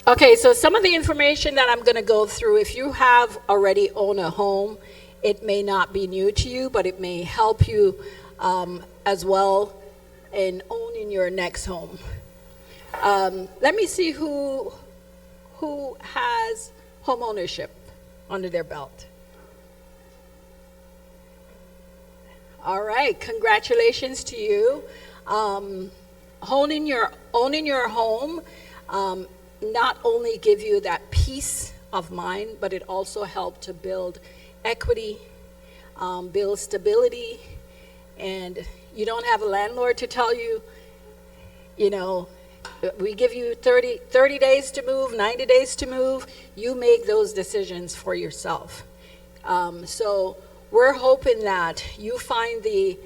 Okay, so some of the information that I'm going to go through, if you have already owned a home, it may not be new to you, but it may help you as well in owning your next home. Let me see who has home ownership under their belt. All right, congratulations to you. Owning your home not only give you that peace of mind, but it also helped to build equity, build stability, and you don't have a landlord to tell you, you know, we give you 30 days to move, 90 days to move. You make those decisions for yourself. So we're hoping that you find the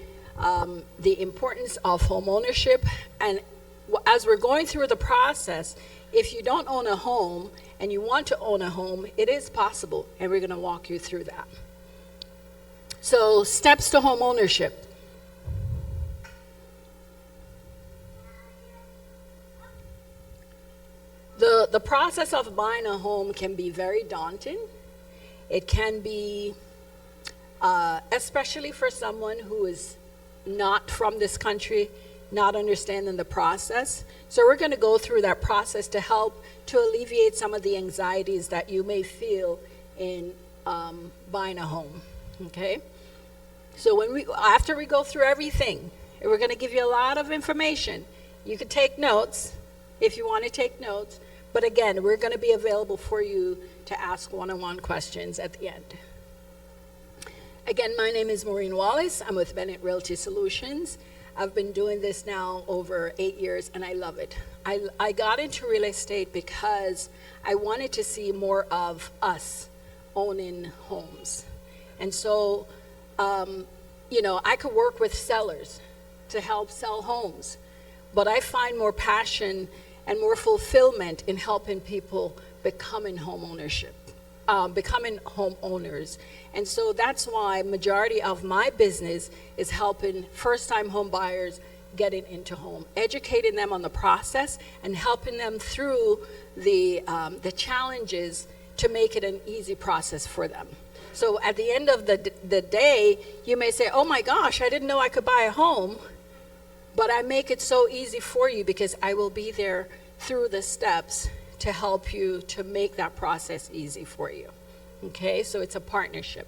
importance of home ownership. And as we're going through the process, if you don't own a home and you want to own a home, it is possible, and we're going to walk you through that. So steps to home ownership. The process of buying a home can be very daunting. It can be, especially for someone who is not from this country, not understanding the process. So we're going to go through that process to help to alleviate some of the anxieties that you may feel in buying a home, okay? So after we go through everything, we're going to give you a lot of information. You can take notes if you want to take notes. But again, we're going to be available for you to ask one-on-one questions at the end. Again, my name is Maureen Wallace. I'm with Bennett Realty Solutions. I've been doing this now over 8 years, and I love it. I got into real estate because I wanted to see more of us owning homes. And so, I could work with sellers to help sell homes. But I find more passion and more fulfillment in helping people becoming homeowners. And so that's why majority of my business is helping first-time home buyers getting into home, educating them on the process and helping them through the challenges to make it an easy process for them. So at the end of the day, you may say, oh my gosh, I didn't know I could buy a home. But I make it so easy for you because I will be there through the steps to help you to make that process easy for you. Okay, so it's a partnership.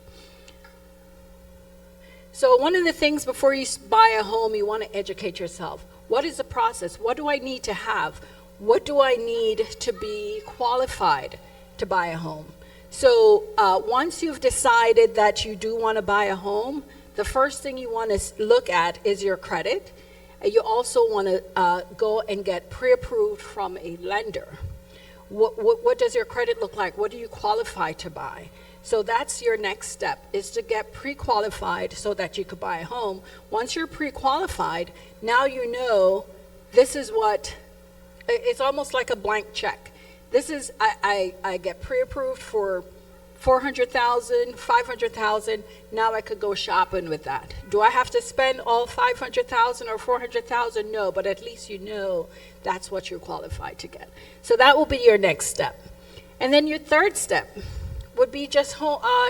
So one of the things before you buy a home, you want to educate yourself. What is the process? What do I need to have? What do I need to be qualified to buy a home? So once you've decided that you do want to buy a home, the first thing you want to look at is your credit. You also want to go and get pre-approved from a lender. What does your credit look like? What do you qualify to buy? So that's your next step, is to get pre-qualified so that you could buy a home. Once you're pre-qualified, now you know this is what, it's almost like a blank check. This is, I get pre-approved for 400,000, 500,000, now I could go shopping with that. Do I have to spend all 500,000 or 400,000? No, but at least you know that's what you're qualified to get. So that will be your next step. And then your third step would be just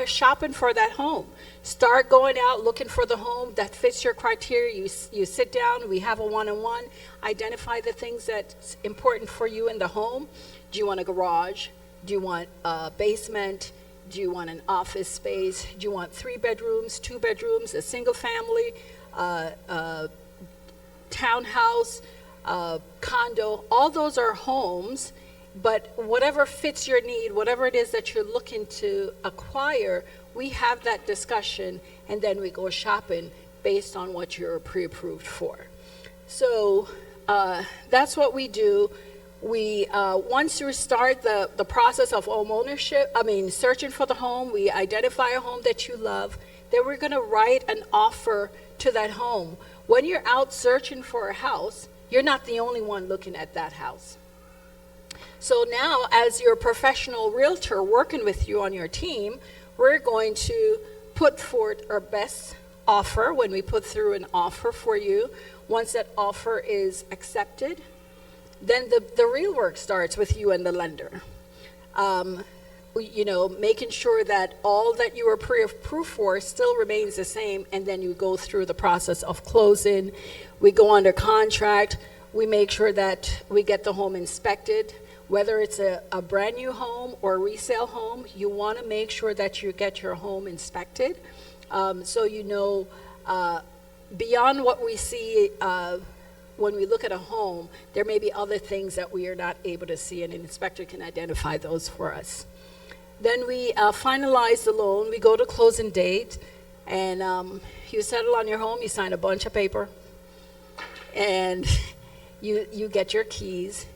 shopping for that home. Start going out looking for the home that fits your criteria. You sit down, we have a one-on-one, identify the things that's important for you in the home. Do you want a garage? Do you want a basement? Do you want an office space? Do you want 3 bedrooms, 2 bedrooms, a single family, townhouse, condo? All those are homes, but whatever fits your need, whatever it is that you're looking to acquire, we have that discussion, and then we go shopping based on what you're pre-approved for. So that's what we do. We once you start the process of home ownership, searching for the home, we identify a home that you love, then we're going to write an offer to that home. When you're out searching for a house, you're not the only one looking at that house. So now, as your professional realtor working with you on your team, we're going to put forth our best offer when we put through an offer for you. Once that offer is accepted, Then the real work starts with you and the lender. Making sure that all that you were pre-approved for still remains the same, and then you go through the process of closing. We go under contract. We make sure that we get the home inspected. Whether it's a brand new home or a resale home, you want to make sure that you get your home inspected. So beyond what we see when we look at a home, there may be other things that we are not able to see, and an inspector can identify those for us. Then we finalize the loan. We go to closing date, and you settle on your home. You sign a bunch of paper, and you get your keys,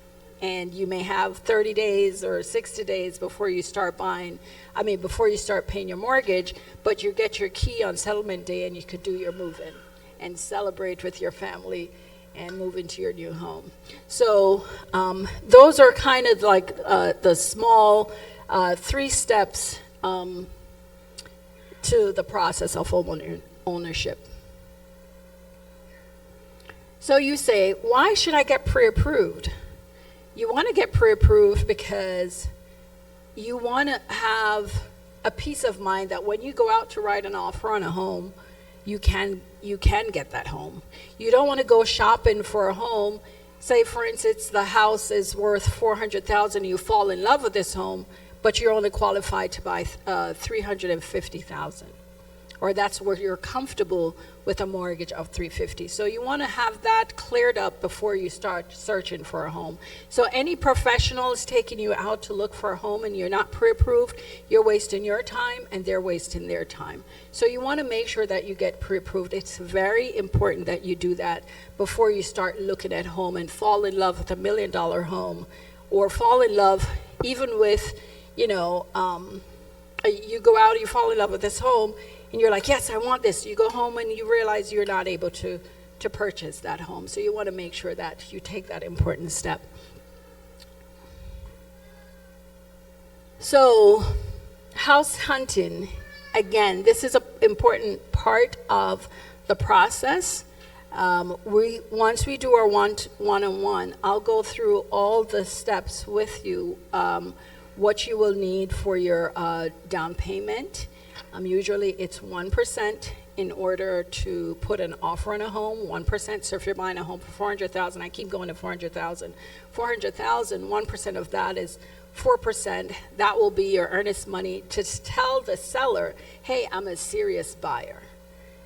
and you may have 30 days or 60 days before you start before you start paying your mortgage, but you get your key on settlement day, and you could do your move-in and celebrate with your family and move into your new home. So those are kind of like the small 3 steps to the process of home ownership. So you say, why should I get pre-approved? You want to get pre-approved because you want to have a peace of mind that when you go out to write an offer on a home, you can get that home. You don't want to go shopping for a home. Say, for instance, the house is worth $400,000. You fall in love with this home, but you're only qualified to buy $350,000, or that's where you're comfortable with a mortgage of $350,000. So you want to have that cleared up before you start searching for a home. So any professional is taking you out to look for a home and you're not pre-approved, you're wasting your time and they're wasting their time. So you want to make sure that you get pre-approved. It's very important that you do that before you start looking at home and fall in love with $1 million home, or fall in love even with, you go out, you fall in love with this home, and you're like, yes, I want this. You go home and you realize you're not able to purchase that home. So you want to make sure that you take that important step. So house hunting, again, this is an important part of the process. Once we do our one-on-one, I'll go through all the steps with you, what you will need for your down payment. Usually it's 1% in order to put an offer on a home, 1%. So if you're buying a home for $400,000, I keep going to $400,000. $400,000, 1% of that is 4%. That will be your earnest money to tell the seller, hey, I'm a serious buyer.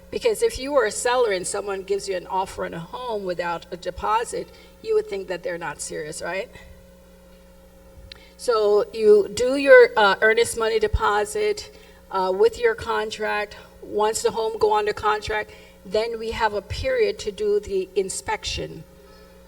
Because if you were a seller and someone gives you an offer on a home without a deposit, you would think that they're not serious, right? So you do your earnest money deposit with your contract. Once the home go under contract, then we have a period to do the inspection.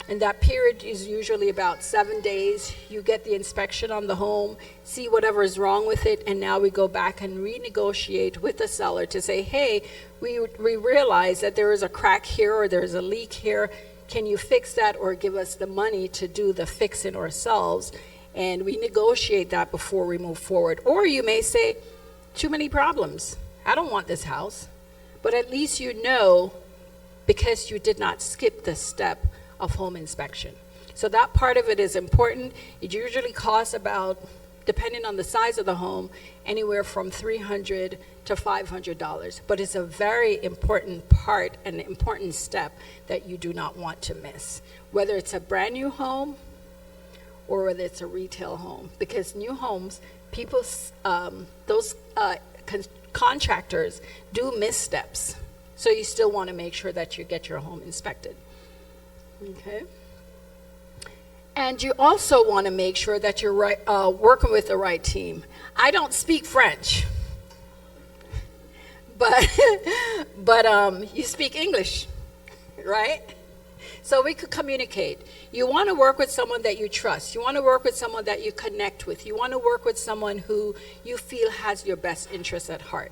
And that period is usually about 7 days. You get the inspection on the home, see whatever is wrong with it, and now we go back and renegotiate with the seller to say, hey, we realize that there is a crack here or there's a leak here. Can you fix that or give us the money to do the fixing ourselves? And we negotiate that before we move forward. Or you may say, too many problems. I don't want this house. But at least you know, because you did not skip the step of home inspection. So that part of it is important. It usually costs about, depending on the size of the home, anywhere from $300 to $500. But it's a very important part, an important step that you do not want to miss. Whether it's a brand new home or whether it's a retail home. Because new homes, contractors do missteps. So you still want to make sure that you get your home inspected. Okay. And you also want to make sure that you're working with the right team. I don't speak French, but you speak English, right? So we could communicate. You want to work with someone that you trust. You want to work with someone that you connect with. You want to work with someone who you feel has your best interests at heart.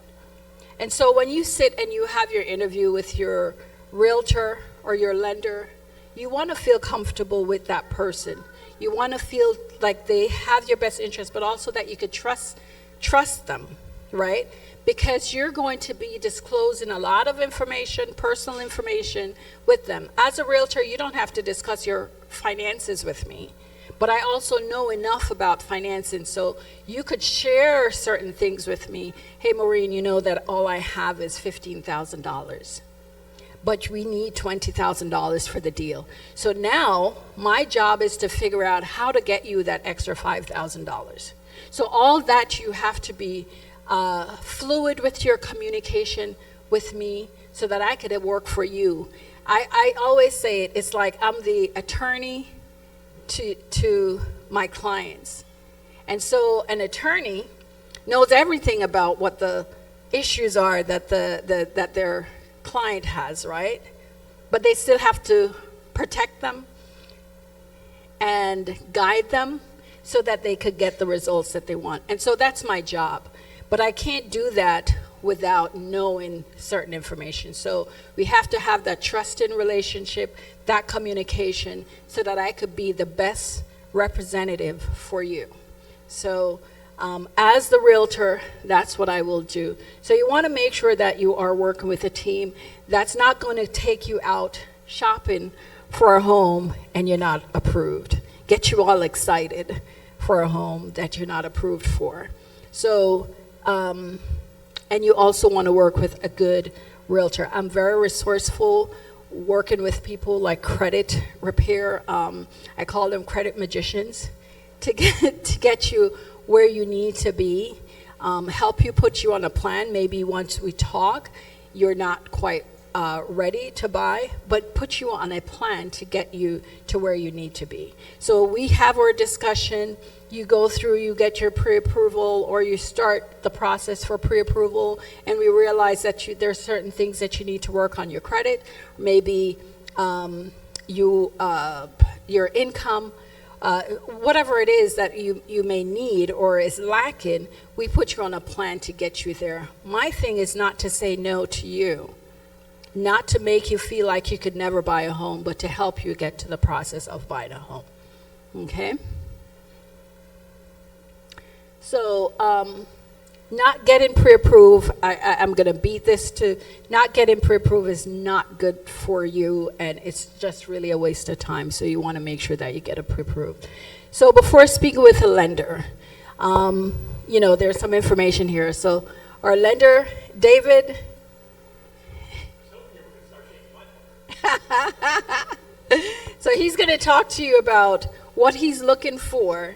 And so when you sit and you have your interview with your realtor or your lender, you want to feel comfortable with that person. You want to feel like they have your best interest, but also that you could trust them, right? Because you're going to be disclosing a lot of information, personal information with them. As a realtor, you don't have to discuss your finances with me, but I also know enough about financing, so you could share certain things with me. Hey, Maureen, you know that all I have is $15,000, but we need $20,000 for the deal. So now my job is to figure out how to get you that extra $5,000. So all that, you have to be fluid with your communication with me so that I could work for you. I always say it's like I'm the attorney to my clients. And so an attorney knows everything about what the issues are that that their client has, right? But they still have to protect them and guide them so that they could get the results that they want. And so that's my job. But I can't do that without knowing certain information. So we have to have that trusting relationship, that communication, so that I could be the best representative for you. So as the realtor, that's what I will do. So you want to make sure that you are working with a team that's not going to take you out shopping for a home and you're not approved. Get you all excited for a home that you're not approved for. So, and you also want to work with a good realtor. I'm very resourceful working with people like credit repair. I call them credit magicians to get you where you need to be, help you, put you on a plan. Maybe once we talk, you're not quite ready to buy, but put you on a plan to get you to where you need to be. So we have our discussion, you go through, you get your pre-approval, or you start the process for pre-approval, and we realize that there's certain things that you need to work on your credit, maybe your income, whatever it is that you may need or is lacking, we put you on a plan to get you there. My thing is not to say no to you, not to make you feel like you could never buy a home, but to help you get to the process of buying a home. Okay? So, not getting pre-approved, I'm going to beat this to, not getting pre-approved is not good for you, and it's just really a waste of time, so you want to make sure that you get it pre-approved. So before speaking with a lender, there's some information here. So our lender, David, so he's going to talk to you about what he's looking for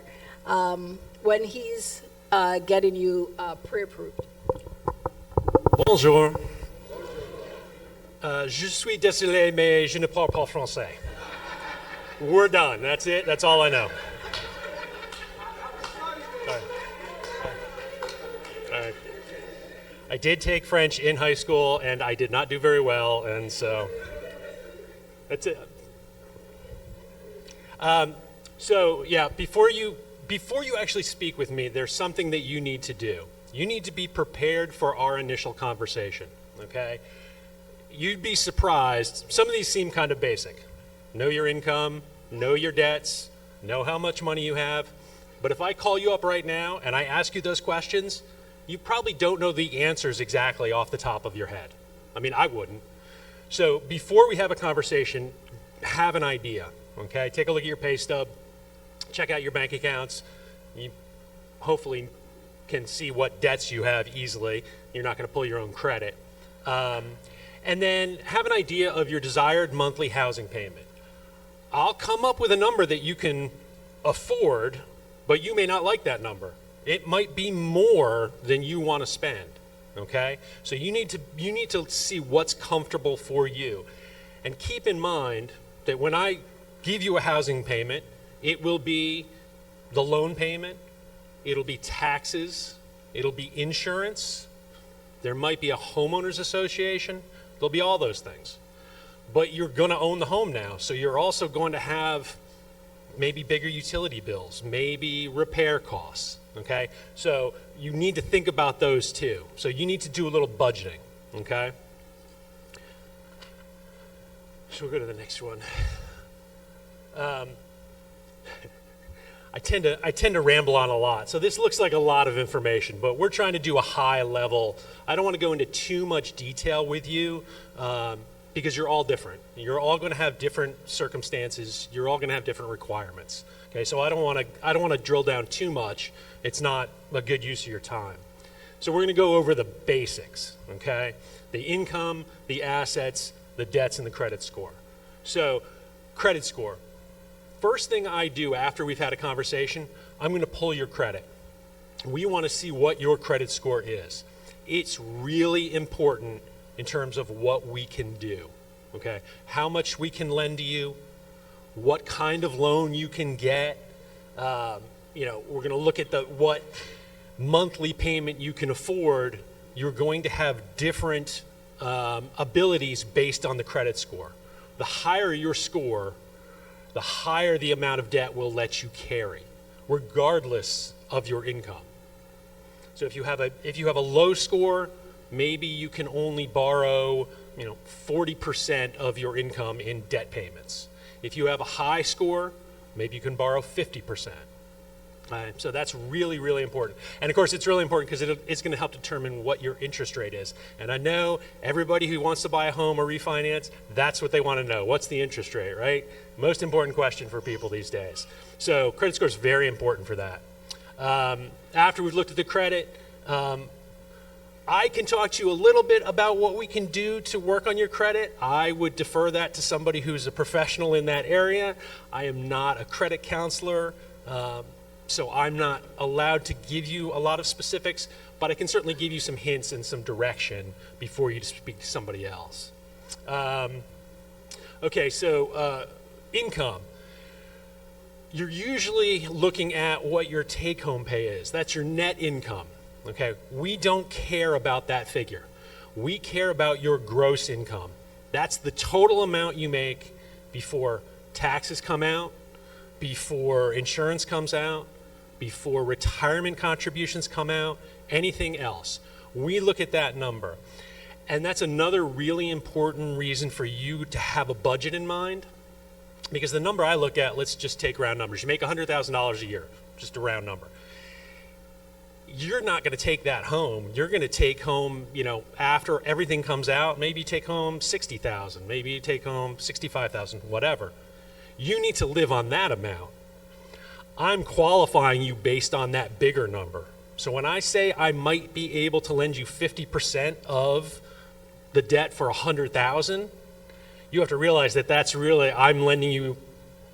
when he's getting you pre-approved. Bonjour. Je suis désolé, mais je ne parle pas français. We're done. That's it. That's all I know. All right. I did take French in high school, and I did not do very well, and so that's it. Before you actually speak with me, there's something that you need to do. You need to be prepared for our initial conversation, okay? You'd be surprised. Some of these seem kind of basic. Know your income, know your debts, know how much money you have. But if I call you up right now and I ask you those questions, you probably don't know the answers exactly off the top of your head. I mean, I wouldn't. So before we have a conversation, have an idea, okay? Take a look at your pay stub. Check out your bank accounts. You hopefully can see what debts you have easily. You're not going to pull your own credit. And then have an idea of your desired monthly housing payment. I'll come up with a number that you can afford, but you may not like that number. It might be more than you want to spend, okay? So you need to see what's comfortable for you. And keep in mind that when I give you a housing payment, it will be the loan payment, it'll be taxes, it'll be insurance, there might be a homeowners association, there'll be all those things. But you're going to own the home now, so you're also going to have maybe bigger utility bills, maybe repair costs, okay? So you need to think about those too. So you need to do a little budgeting, okay? So we'll go to the next one. I tend to ramble on a lot, so this looks like a lot of information, but we're trying to do a high level. I don't want to go into too much detail with you. because you're all different. You're all going to have different circumstances. You're all going to have different requirements. Okay, so I don't want to drill down too much. It's not a good use of your time. So we're going to go over the basics, okay? The income, the assets, the debts, and the credit score. So credit score. First thing I do after we've had a conversation, I'm going to pull your credit. We want to see what your credit score is. It's really important in terms of what we can do, okay? How much we can lend to you, what kind of loan you can get. We're going to look at what monthly payment you can afford. You're going to have different abilities based on the credit score. The higher your score, the higher the amount of debt we'll let you carry, regardless of your income. So if you have a low score, maybe you can only borrow 40% of your income in debt payments. If you have a high score, maybe you can borrow 50%. So that's really, really important. And of course, it's really important because it's going to help determine what your interest rate is. And I know everybody who wants to buy a home or refinance, that's what they want to know. What's the interest rate, right? Most important question for people these days. So credit score is very important for that. After we've looked at the credit, I can talk to you a little bit about what we can do to work on your credit. I would defer that to somebody who's a professional in that area. I am not a credit counselor. So I'm not allowed to give you a lot of specifics, but I can certainly give you some hints and some direction before you speak to somebody else. Okay, so income. You're usually looking at what your take-home pay is. That's your net income. Okay, we don't care about that figure. We care about your gross income. That's the total amount you make before taxes come out, before insurance comes out, before retirement contributions come out, anything else. We look at that number. And that's another really important reason for you to have a budget in mind, because the number I look at, let's just take round numbers. You make $100,000 a year, just a round number. You're not going to take that home. You're going to take home, after everything comes out, maybe you take home $60,000, maybe you take home $65,000, whatever. You need to live on that amount. I'm qualifying you based on that bigger number. So when I say I might be able to lend you 50% of the debt for $100,000, you have to realize that that's really, I'm lending you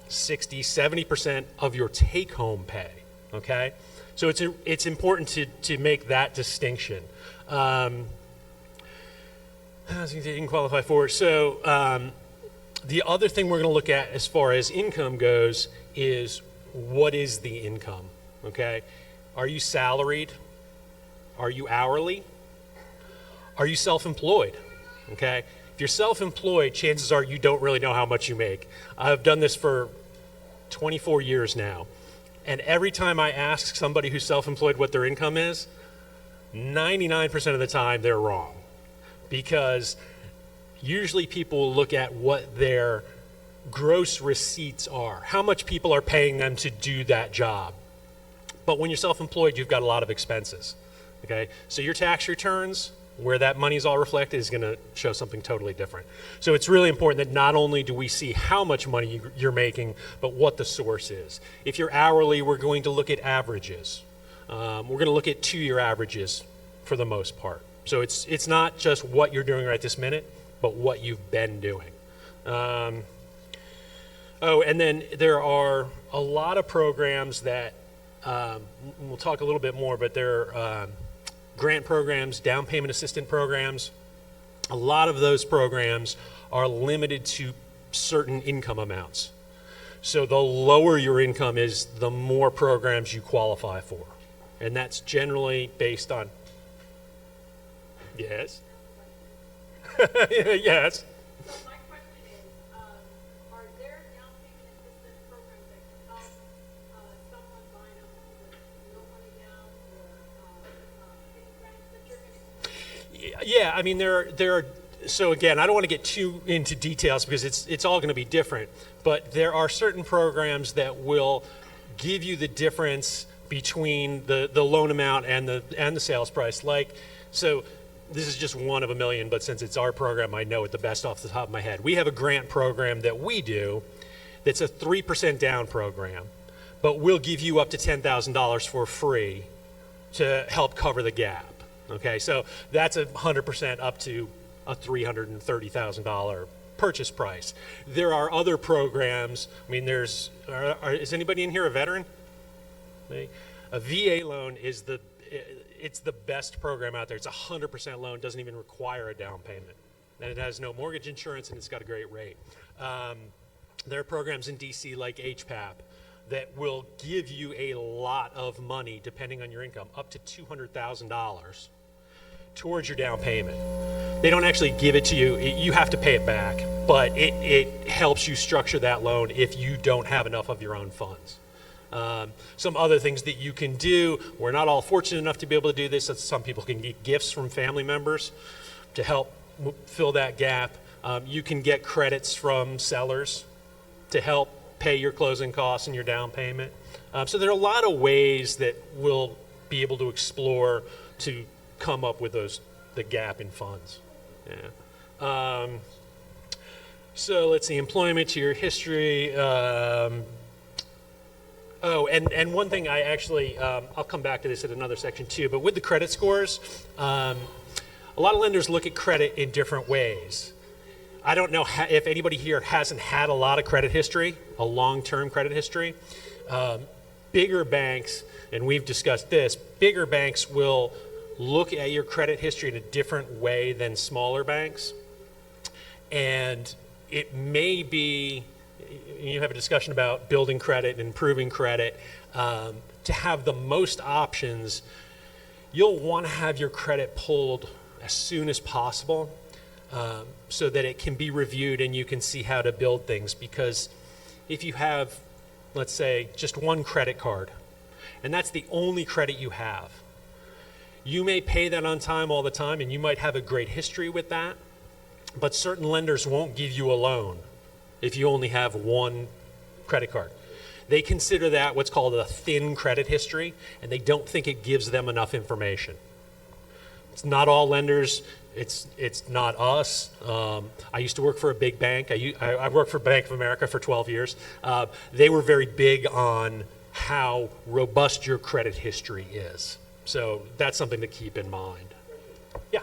60, 70% of your take-home pay, okay? So it's important to make that distinction. You can qualify for it. So the other thing we're going to look at as far as income goes is, what is the income, okay? Are you salaried? Are you hourly? Are you self-employed, okay? If you're self-employed, chances are you don't really know how much you make. I've done this for 24 years now, and every time I ask somebody who's self-employed what their income is, 99% of the time they're wrong, because usually people will look at what their gross receipts are, how much people are paying them to do that job. But when you're self-employed, you've got a lot of expenses, okay? So your tax returns, where that money is all reflected, is going to show something totally different. So it's really important that not only do we see how much money you're making, but what the source is. If you're hourly, we're going to look at averages. We're going to look at 2-year averages for the most part. So it's not just what you're doing right this minute, but what you've been doing. And then there are a lot of programs that, we'll talk a little bit more, but there are grant programs, down payment assistance programs. A lot of those programs are limited to certain income amounts. So the lower your income is, the more programs you qualify for. And that's generally based on, yes? Yes. My question is, are there down payment assistance programs that can help someone buying a home with no money down, or any grants that you're going to? Yeah, I mean, there are. So again, I don't want to get too into details because it's all going to be different. But there are certain programs that will give you the difference between the loan amount and the sales price. Like, so this is just one of a million, but since it's our program, I know it the best off the top of my head. We have a grant program that we do that's a 3% down program, but we'll give you up to $10,000 for free to help cover the gap. Okay, so that's 100% up to a $330,000 purchase price. There are other programs. I mean, is anybody in here a veteran? A VA loan is it's the best program out there. It's 100% loan, doesn't even require a down payment. And it has no mortgage insurance, and it's got a great rate. There are programs in DC like HPAP that will give you a lot of money, depending on your income, up to $200,000 towards your down payment. They don't actually give it to you. You have to pay it back, but it helps you structure that loan if you don't have enough of your own funds. Some other things that you can do, we're not all fortunate enough to be able to do this. Some people can get gifts from family members to help fill that gap. You can get credits from sellers to help pay your closing costs and your down payment. So there are a lot of ways that we'll be able to explore to come up with the gap in funds. Yeah. So let's see, employment to your history. And one thing I actually, I'll come back to this at another section too, but with the credit scores, a lot of lenders look at credit in different ways. I don't know if anybody here hasn't had a lot of credit history, a long-term credit history. Bigger banks, and we've discussed this, bigger banks will look at your credit history in a different way than smaller banks. And it may be, you have a discussion about building credit and improving credit. To have the most options, you'll want to have your credit pulled as soon as possible so that it can be reviewed and you can see how to build things. Because if you have, let's say, just one credit card, and that's the only credit you have, you may pay that on time all the time, and you might have a great history with that, but certain lenders won't give you a loan if you only have one credit card. They consider that what's called a thin credit history, and they don't think it gives them enough information. It's not all lenders. It's not us. I used to work for a big bank. I worked for Bank of America for 12 years. They were very big on how robust your credit history is. So that's something to keep in mind. Yeah.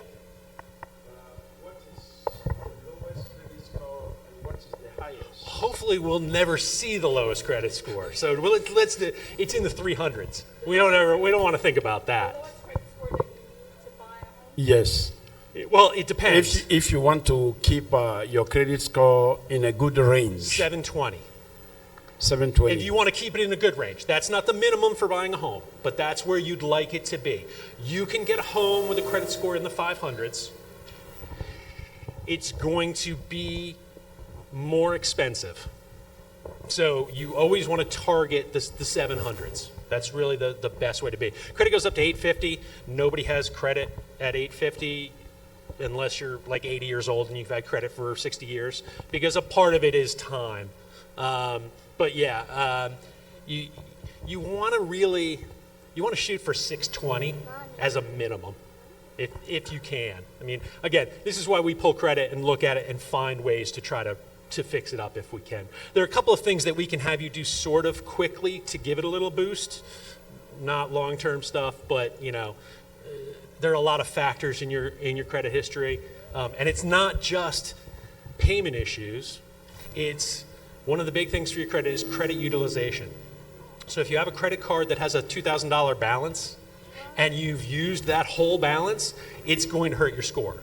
What is the lowest credit score and what is the highest? Hopefully we'll never see the lowest credit score. So let's do, it's in the 300s. We don't want to think about that. Yes. Well, it depends. If you want to keep your credit score in a good range. 720. 720. If you want to keep it in a good range, that's not the minimum for buying a home, but that's where you'd like it to be. You can get a home with a credit score in the 500s. It's going to be more expensive. So you always want to target the 700s. That's really the best way to be. Credit goes up to 850. Nobody has credit at 850 unless you're like 80 years old and you've had credit for 60 years, because a part of it is time. But yeah, you want to shoot for 620 as a minimum, if you can. I mean, again, this is why we pull credit and look at it and find ways to try to fix it up if we can. There are a couple of things that we can have you do sort of quickly to give it a little boost, not long-term stuff, but there are a lot of factors in your credit history, and it's not just payment issues. It's one of the big things for your credit is credit utilization. So if you have a credit card that has a $2,000 balance and you've used that whole balance, it's going to hurt your score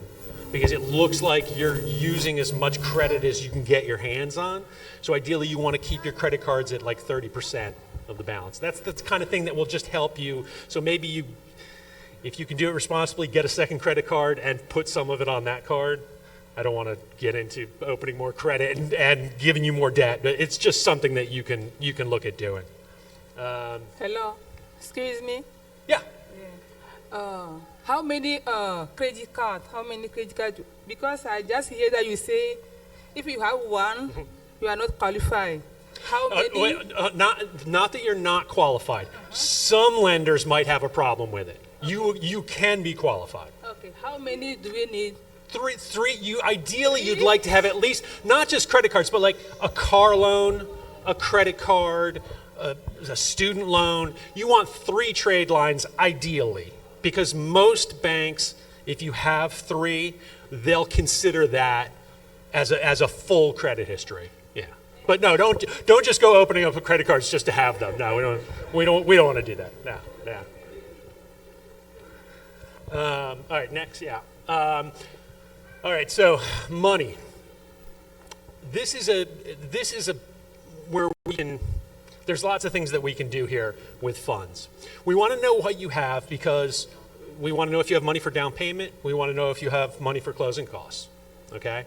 because it looks like you're using as much credit as you can get your hands on. So ideally you want to keep your credit cards at like 30% of the balance. That's the kind of thing that will just help you. So maybe if you can do it responsibly, get a second credit card and put some of it on that card. I don't want to get into opening more credit and giving you more debt, but it's just something that you can look at doing. Hello, excuse me. Yeah. How many credit cards? How many credit cards? Because I just hear that you say if you have one, you are not qualified. How many? Not that you're not qualified. Some lenders might have a problem with it. You can be qualified. Okay. Okay, how many do we need? Three. You ideally you'd like to have at least not just credit cards, but like a car loan, a credit card, a student loan. You want 3 trade lines ideally, because most banks, if you have 3, they'll consider that as a full credit history. Yeah. But no, don't just go opening up credit cards just to have them. No, we don't want to do that. No. All right, next, yeah. All right, so money. This is a where we can. There's lots of things that we can do here with funds. We want to know what you have because we want to know if you have money for down payment. We want to know if you have money for closing costs. Okay.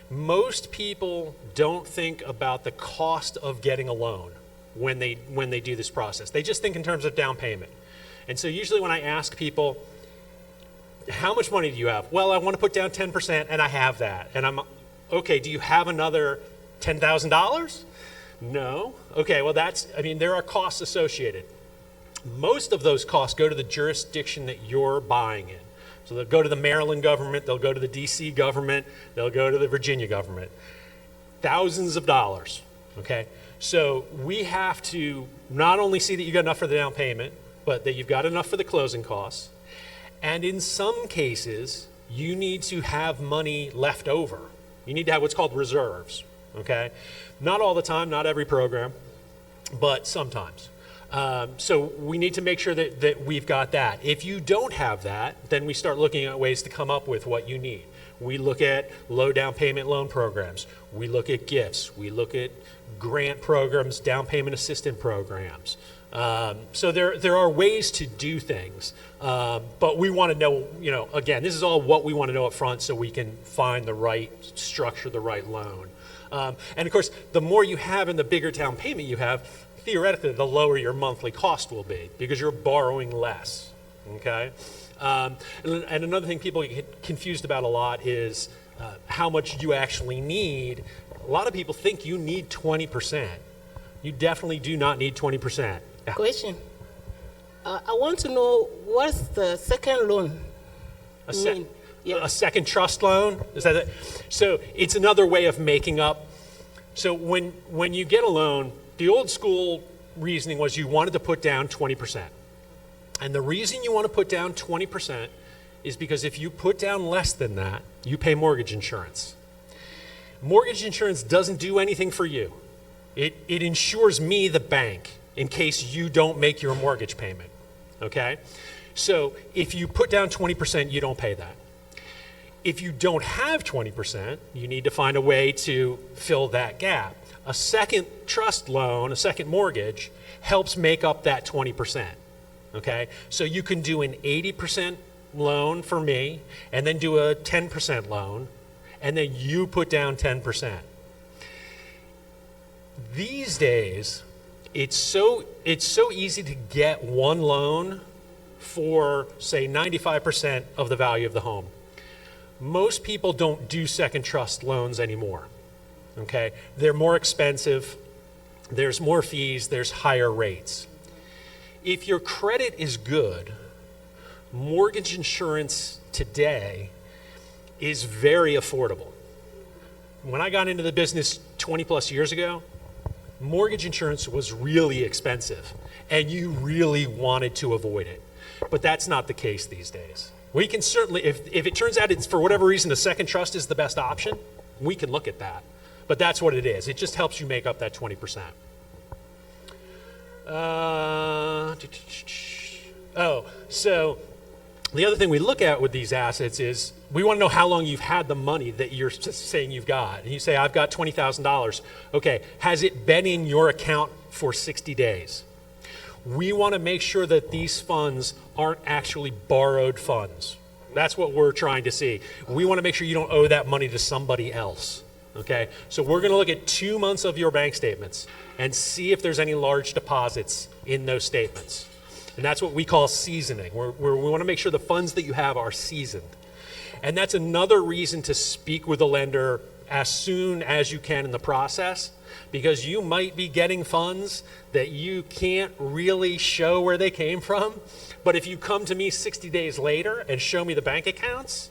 Most people don't think about the cost of getting a loan when they do this process. They just think in terms of down payment. And so usually when I ask people, how much money do you have? Well, I want to put down 10% and I have that. And I'm, okay, do you have another $10,000? No. Okay, well there are costs associated. Most of those costs go to the jurisdiction that you're buying in. So they'll go to the Maryland government, they'll go to the DC government, they'll go to the Virginia government. Thousands of dollars, okay? So we have to not only see that you got enough for the down payment, but that you've got enough for the closing costs. And in some cases, you need to have money left over. You need to have what's called reserves, okay? Not all the time, not every program, but sometimes. So we need to make sure that we've got that. If you don't have that, then we start looking at ways to come up with what you need. We look at low down payment loan programs. We look at gifts. We look at grant programs, down payment assistance programs. So there are ways to do things, but we want to know, again, this is all what we want to know up front so we can find the right structure, the right loan. And of course, the more you have and the bigger down payment you have, theoretically, the lower your monthly cost will be because you're borrowing less, okay? And another thing people get confused about a lot is how much you actually need. A lot of people think you need 20%. You definitely do not need 20%. Yeah. Question. I want to know what's the second loan mean? Yeah. A second trust loan? Is that it? So it's another way of making up. So when you get a loan, the old school reasoning was you wanted to put down 20%. And the reason you want to put down 20% is because if you put down less than that, you pay mortgage insurance. Mortgage insurance doesn't do anything for you. It insures me, the bank, in case you don't make your mortgage payment, okay? So if you put down 20%, you don't pay that. If you don't have 20%, you need to find a way to fill that gap. A second trust loan, a second mortgage, helps make up that 20%, okay? So you can do an 80% loan for me, and then do a 10% loan, and then you put down 10%. These days, it's so easy to get one loan for, say, 95% of the value of the home. Most people don't do second trust loans anymore, okay? They're more expensive, there's more fees, there's higher rates. If your credit is good, mortgage insurance today is very affordable. When I got into the business 20 plus years ago, mortgage insurance was really expensive and you really wanted to avoid it. But that's not the case these days. We can certainly, if it turns out it's for whatever reason a second trust is the best option, we can look at that. But that's what it is. It just helps you make up that 20%. So the other thing we look at with these assets is we want to know how long you've had the money that you're saying you've got. And you say, I've got $20,000. Okay, has it been in your account for 60 days? We want to make sure that these funds aren't actually borrowed funds. That's what we're trying to see. We want to make sure you don't owe that money to somebody else. Okay, so we're going to look at 2 months of your bank statements and see if there's any large deposits in those statements. And that's what we call seasoning. We want to make sure the funds that you have are seasoned. And that's another reason to speak with a lender as soon as you can in the process, because you might be getting funds that you can't really show where they came from. But if you come to me 60 days later and show me the bank accounts,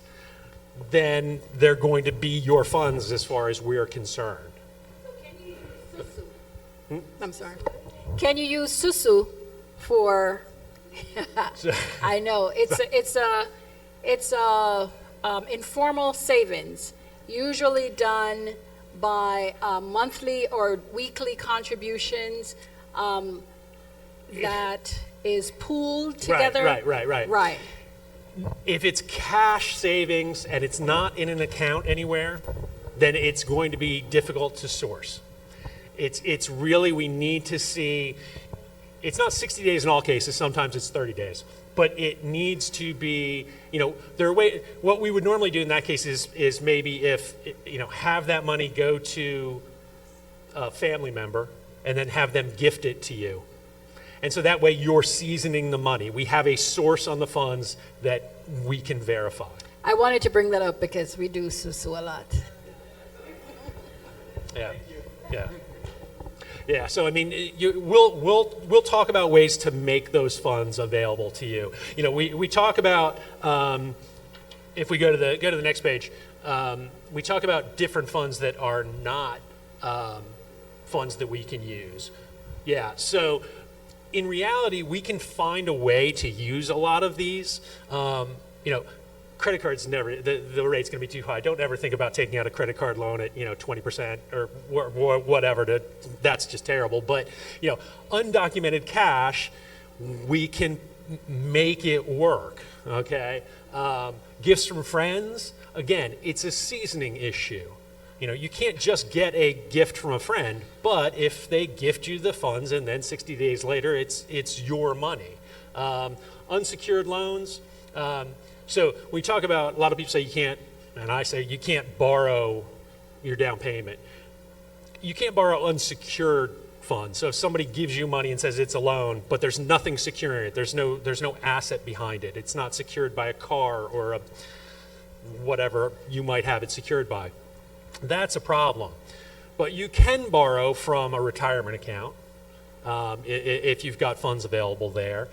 then they're going to be your funds as far as we're concerned. I'm sorry. Can you use Susu for? I know it's informal savings, usually done by monthly or weekly contributions that is pooled together. Right. Right. If it's cash savings and it's not in an account anywhere, then it's going to be difficult to source. It's really, we need to see, it's not 60 days in all cases, sometimes it's 30 days. But it needs to be, what we would normally do in that case is maybe if, have that money go to a family member and then have them gift it to you. And so that way you're seasoning the money. We have a source on the funds that we can verify. I wanted to bring that up because we do Susu a lot. Yeah. So I mean, we'll talk about ways to make those funds available to you. We talk about if we go to the next page, we talk about different funds that are not funds that we can use. Yeah. So in reality, we can find a way to use a lot of these. Credit cards never, the rate's going to be too high. Don't ever think about taking out a credit card loan at 20% or whatever. That's just terrible. But undocumented cash, we can make it work. Okay, gifts from friends. Again, it's a seasoning issue. You can't just get a gift from a friend, but if they gift you the funds and then 60 days later it's your money. Unsecured loans. So we talk about, a lot of people say you can't, and I say you can't borrow your down payment. You can't borrow unsecured funds. So if somebody gives you money and says it's a loan, but there's nothing securing it, there's no asset behind it, it's not secured by a car or a whatever you might have it secured by, that's a problem. But you can borrow from a retirement account if you've got funds available there.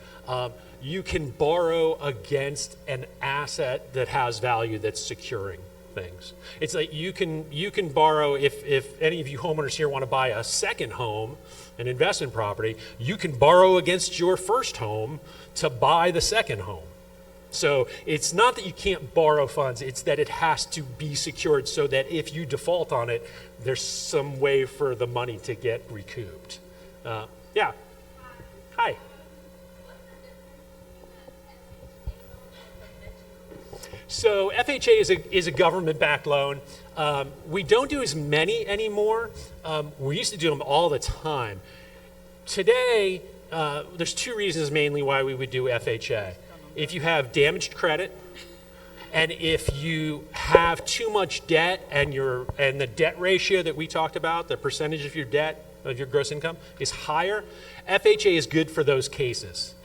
You can borrow against an asset that has value that's securing things. It's like you can borrow, if any of you homeowners here want to buy a second home, an investment property, you can borrow against your first home to buy the second home. So it's not that you can't borrow funds, it's that it has to be secured so that if you default on it, there's some way for the money to get recouped. Yeah. Hi. So FHA is a government-backed loan. We don't do as many anymore. We used to do them all the time. Today, there's two reasons mainly why we would do FHA. If you have damaged credit, and if you have too much debt and the debt ratio that we talked about, the percentage of your debt, of your gross income, is higher, FHA is good for those cases.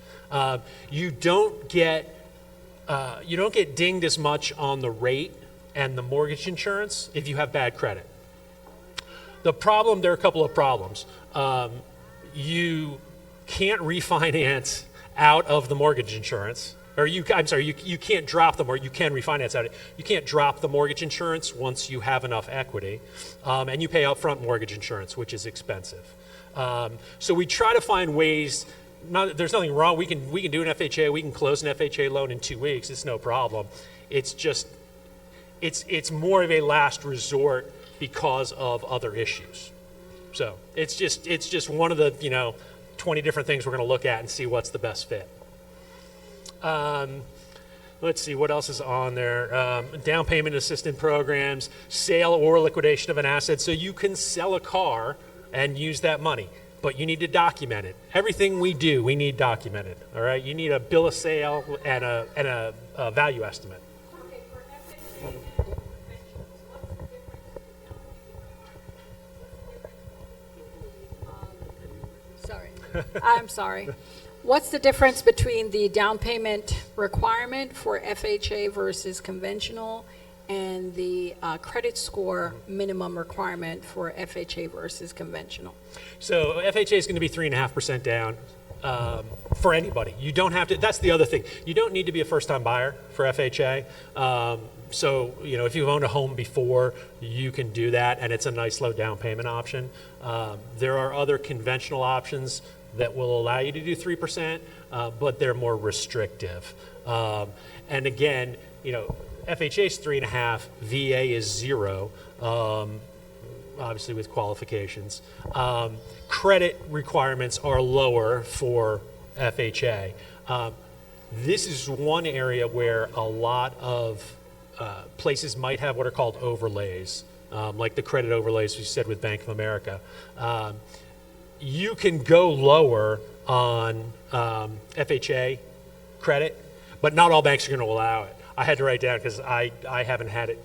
You don't get dinged as much on the rate and the mortgage insurance if you have bad credit. There are a couple of problems. You can't refinance out of the mortgage insurance, or you can't drop them, or you can refinance out of it. You can't drop the mortgage insurance once you have enough equity, and you pay upfront mortgage insurance, which is expensive. So we try to find ways. There's nothing wrong. We can do an FHA. We can close an FHA loan in 2 weeks. It's no problem. It's just it's more of a last resort because of other issues. So it's just one of the 20 different things we're going to look at and see what's the best fit. Let's see what else is on there. Down payment assistance programs, sale or liquidation of an asset. So you can sell a car and use that money, but you need to document it. Everything we do, we need documented. All right, you need a bill of sale and a value estimate. I'm sorry. What's the difference between the down payment requirement for FHA versus conventional, and the credit score minimum requirement for FHA versus conventional? So FHA is going to be 3.5% down for anybody. You don't have to. That's the other thing. You don't need to be a first-time buyer for FHA. So if you've owned a home before, you can do that, and it's a nice low down payment option. There are other conventional options that will allow you to do 3%, but they're more restrictive. And again, FHA is 3.5, VA is 0. Obviously with qualifications. Credit requirements are lower for FHA. This is one area where a lot of places might have what are called overlays, like the credit overlays we said with Bank of America. You can go lower on FHA credit, but not all banks are going to allow it. I had to write down because I haven't had it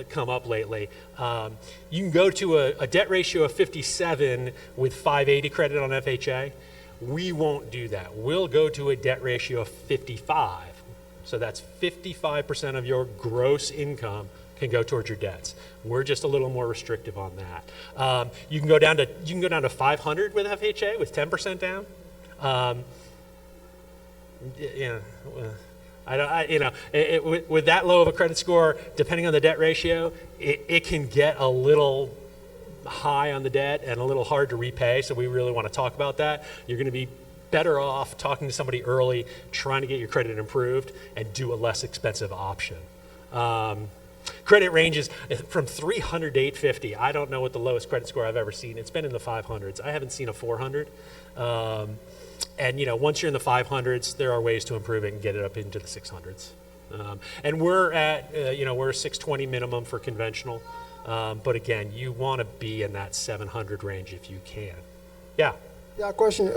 come up lately. You can go to a debt ratio of 57 with 580 credit on FHA. We won't do that. We'll go to a debt ratio of 55. So that's 55% of your gross income can go towards your debts. We're just a little more restrictive on that. You can go down to 500 with FHA with 10% down. With that low of a credit score, depending on the debt ratio, it can get a little high on the debt and a little hard to repay. So we really want to talk about that. You're going to be better off talking to somebody early, trying to get your credit improved, and do a less expensive option. Credit ranges from 300 to 850. I don't know what the lowest credit score I've ever seen. It's been in the 500s. I haven't seen a 400. And once you're in the 500s, there are ways to improve it and get it up into the 600s. And we're at we're 620 minimum for conventional. But again, you want to be in that 700 range if you can. Yeah. Yeah, question.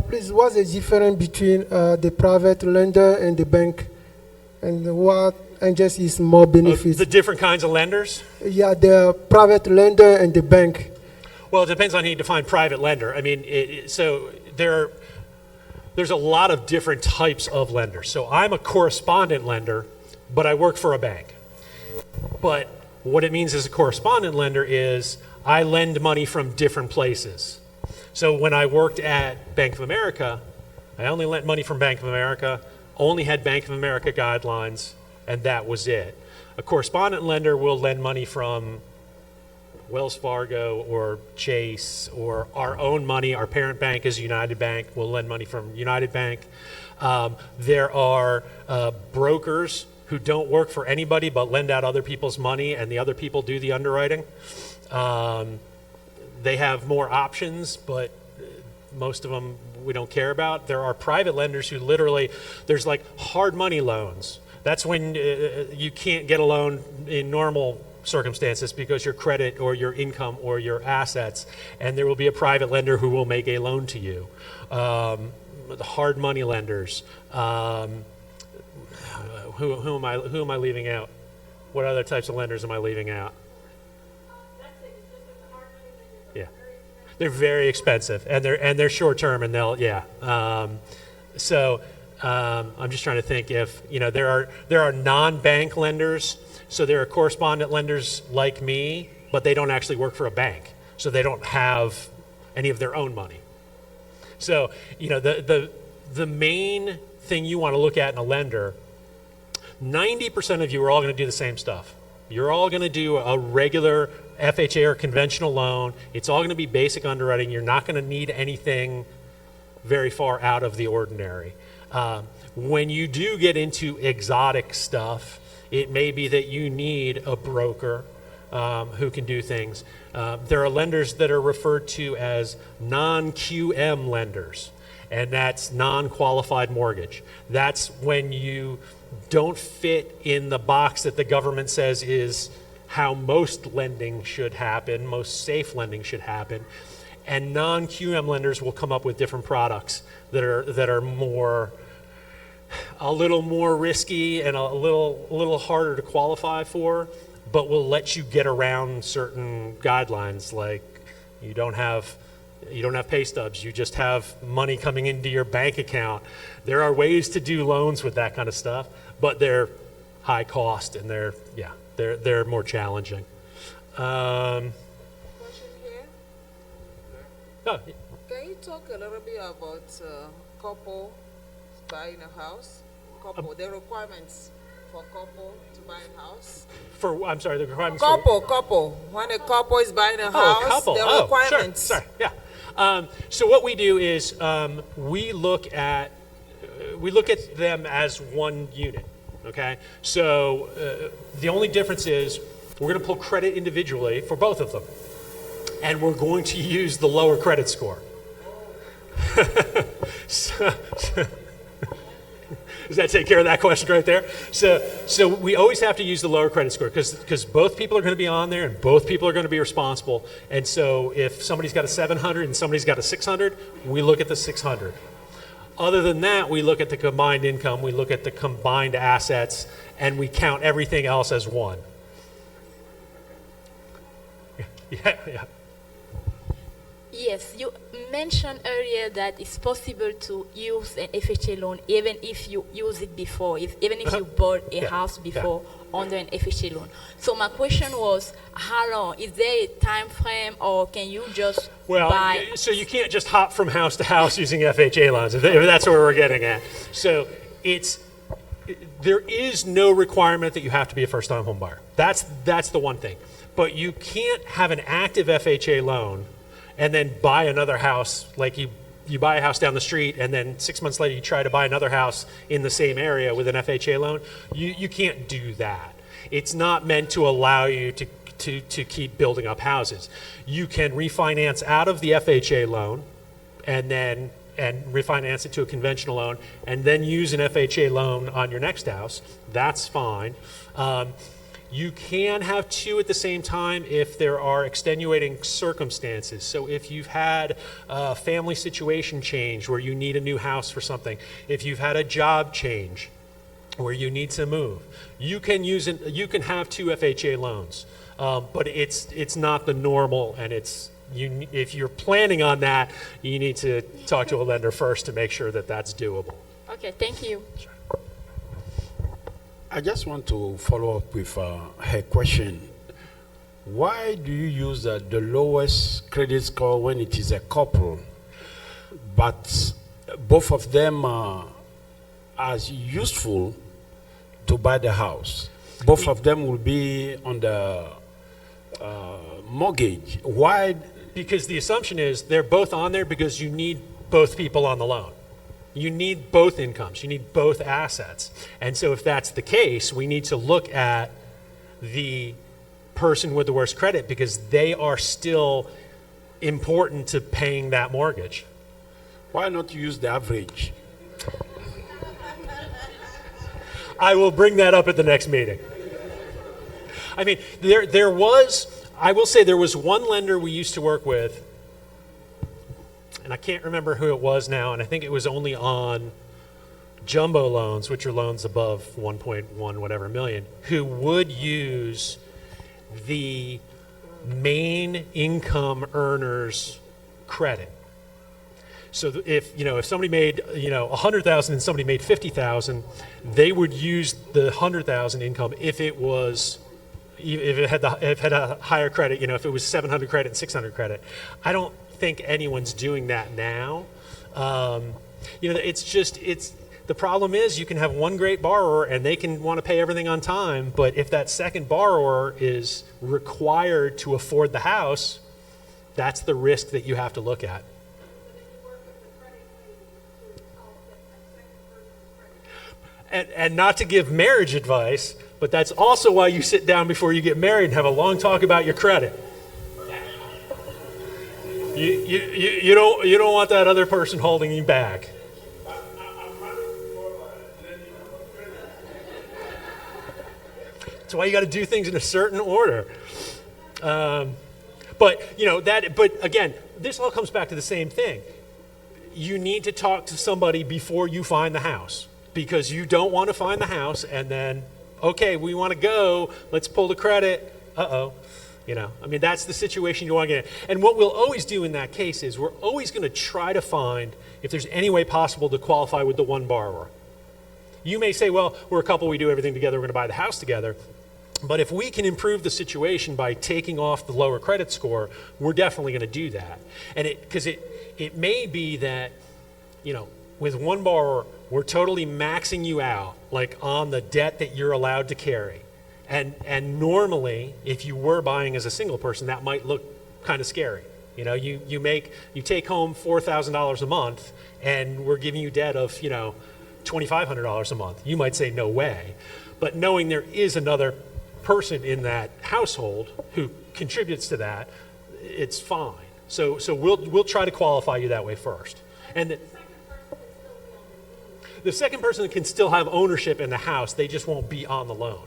Please, what's the difference between the private lender and the bank, and what just is more benefits? The different kinds of lenders? Yeah, the private lender and the bank. Well, it depends on how you define private lender. I mean, there's a lot of different types of lenders. So I'm a correspondent lender, but I work for a bank. But what it means as a correspondent lender is I lend money from different places. So when I worked at Bank of America, I only lent money from Bank of America, only had Bank of America guidelines, and that was it. A correspondent lender will lend money from Wells Fargo or Chase or our own money. Our parent bank is United Bank. We'll lend money from United Bank. There are brokers who don't work for anybody but lend out other people's money, and the other people do the underwriting. They have more options, but most of them we don't care about. There are private lenders who literally, there's like hard money loans. That's when you can't get a loan in normal circumstances because your credit or your income or your assets, and there will be a private lender who will make a loan to you. The hard money lenders. Who am I leaving out? What other types of lenders am I leaving out? Yeah, they're very expensive, and they're short term, and they'll I'm just trying to think if there are non-bank lenders. So there are correspondent lenders like me, but they don't actually work for a bank, so they don't have any of their own money. So the main thing you want to look at in a lender, 90% of you are all going to do the same stuff. You're all going to do a regular FHA or conventional loan. It's all going to be basic underwriting. You're not going to need anything very far out of the ordinary. When you do get into exotic stuff, it may be that you need a broker who can do things. There are lenders that are referred to as non-QM lenders, and that's non-qualified mortgage. That's when you don't fit in the box that the government says is how most lending should happen, most safe lending should happen. And non-QM lenders will come up with different products that are a little more risky and a little harder to qualify for, but will let you get around certain guidelines, like you don't have pay stubs, you just have money coming into your bank account. There are ways to do loans with that kind of stuff, but they're high cost and they're They're more challenging. Question here. Oh, Can you talk a little bit about couple buying a house? Couple, the requirements for couple to buy a house. I'm sorry, the requirements. for- Couple. When a couple is buying a Oh, house, a couple. the Oh, requirements. sure. Sorry. Yeah. So what we do is we look at them as one unit. Okay. So the only difference is we're going to pull credit individually for both of them, and we're going to use the lower credit score. so, does that take care of that question right there? So we always have to use the lower credit score because both people are going to be on there and both people are going to be responsible. And so if somebody's got a 700 and somebody's got a 600, we look at the 600. Other than that, we look at the combined income, we look at the combined assets, and we count everything else as one. Yeah. Yes, you mentioned earlier that it's possible to use an FHA loan even if you use it before, even if you bought a Yeah, house yeah. before under an FHA loan. So my question was, how long? Is there a time frame, or can you just Well, buy? so you can't just hop from house to house using FHA loans, if that's where we're getting at. So there is no requirement that you have to be a first-time home buyer. That's the one thing. But you can't have an active FHA loan and then buy another house, like you buy a house down the street and then 6 months later you try to buy another house in the same area with an FHA loan. You can't do that. It's not meant to allow you to keep building up houses. You can refinance out of the FHA loan and refinance it to a conventional loan and then use an FHA loan on your next house. That's fine. You can have two at the same time if there are extenuating circumstances. So if you've had a family situation change where you need a new house for something, if you've had a job change where you need to move, you can have two FHA loans. But it's not the normal, and if you're planning on that, you need to talk to a lender first to make sure that that's doable. Okay, thank you. I just want to follow up with her question. Why do you use the lowest credit score when it is a couple, but both of them are as useful to buy the house? Both of them will be on the mortgage. Why? Because the assumption is they're both on there because you need both people on the loan. You need both incomes. You need both assets. And so if that's the case, we need to look at the person with the worst credit because they are still important to paying that mortgage. Why not use the average? I will bring that up at the next meeting. I mean, I will say there was one lender we used to work with, and I can't remember who it was now, and I think it was only on jumbo loans, which are loans above 1.1 whatever million, who would use the main income earners credit. So if somebody made 100,000 and somebody made 50,000, they would use the 100,000 income if it had a higher credit, if it was 700 credit and 600 credit. I don't think anyone's doing that now. The problem is you can have one great borrower and they can want to pay everything on time, but if that second borrower is required to afford the house, that's the risk that you have to look at. And not to give marriage advice, but that's also why you sit down before you get married and have a long talk about your credit. You don't want that other person holding you back. That's why you got to do things in a certain order. But again, this all comes back to the same thing. You need to talk to somebody before you find the house, because you don't want to find the house and then, okay, we want to go, let's pull the credit. That's the situation you want to get in. And what we'll always do in that case is we're always going to try to find if there's any way possible to qualify with the one borrower. You may say, well, we're a couple, we do everything together, we're going to buy the house together. But if we can improve the situation by taking off the lower credit score, we're definitely going to do that. And because it may be that, you know, with one borrower, we're totally maxing you out, like on the debt that you're allowed to carry. And normally, if you were buying as a single person, that might look kind of scary. You know, you take home $4,000 a month, and we're giving you debt of, you know, $2,500 a month. You might say, no way. But knowing there is another person in that household who contributes to that, it's fine. So we'll try to qualify you that way first. And the second person can still have ownership in the house, they just won't be on the loan.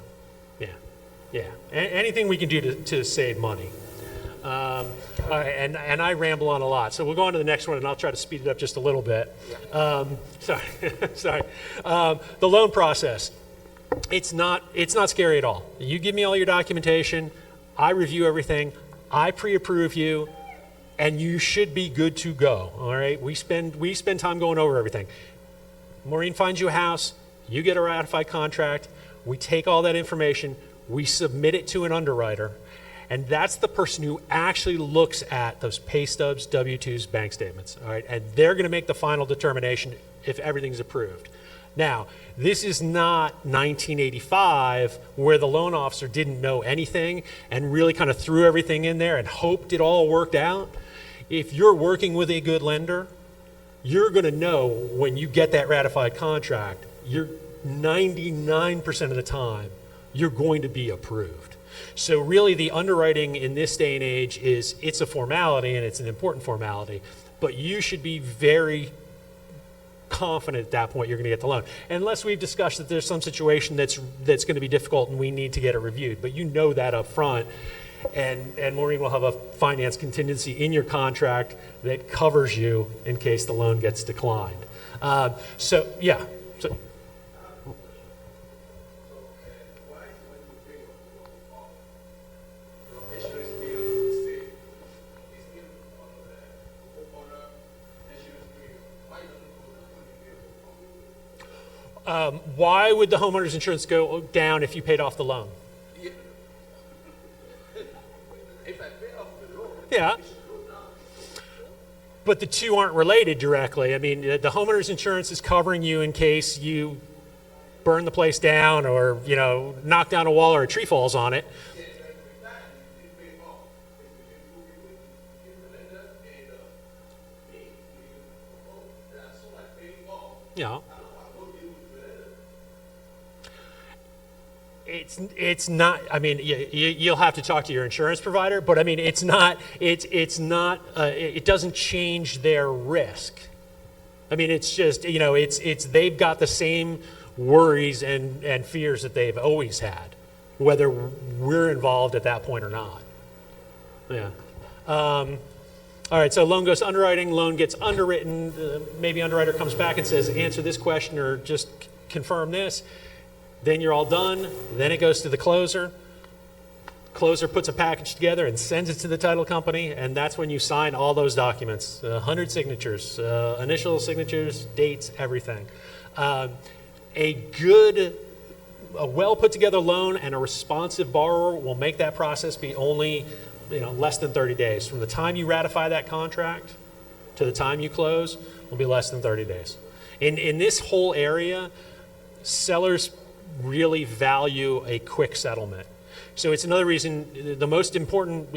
Yeah. Anything we can do to save money. All right, and I ramble on a lot, so we'll go on to the next one, and I'll try to speed it up just a little bit. Sorry. The loan process. It's not scary at all. You give me all your documentation, I review everything, I pre-approve you, and you should be good to go. All right. We spend time going over everything. Maureen finds you a house, you get a ratified contract, we take all that information, we submit it to an underwriter, and that's the person who actually looks at those pay stubs, W-2s, bank statements, all right? And they're going to make the final determination if everything's approved. Now, this is not 1985 where the loan officer didn't know anything and really kind of threw everything in there and hoped it all worked out. If you're working with a good lender, you're going to know when you get that ratified contract, you're 99% of the time, you're going to be approved. So really the underwriting in this day and age it's a formality, and it's an important formality, but you should be very confident at that point you're going to get the loan. Unless we've discussed that there's some situation that's going to be difficult and we need to get it reviewed, but you know that up front. And Maureen will have a finance contingency in your contract that covers you in case the loan gets declined. So. Why would the homeowner's insurance go down if you paid off the loan? If I pay off the loan, Yeah. But the two aren't related directly. I mean, the homeowner's insurance is covering you in case you burn the place down or, you know, knock down a wall or a tree falls on it. Yeah. It's not. I mean, you'll have to talk to your insurance provider, but I mean, it's not. It doesn't change their risk. I mean, it's just, you know, it's they've got the same worries and fears that they've always had, whether we're involved at that point or not. Yeah. All right. So loan goes to underwriting. Loan gets underwritten. Maybe underwriter comes back and says, answer this question or just confirm this. Then you're all done. Then it goes to the closer. Closer puts a package together and sends it to the title company, and that's when you sign all those documents, 100 signatures, initial signatures, dates, everything. A well put together loan and a responsive borrower will make that process be only, you know, less than 30 days. From the time you ratify that contract to the time you close will be less than 30 days. In this whole area, sellers really value a quick settlement. So it's another reason, the most important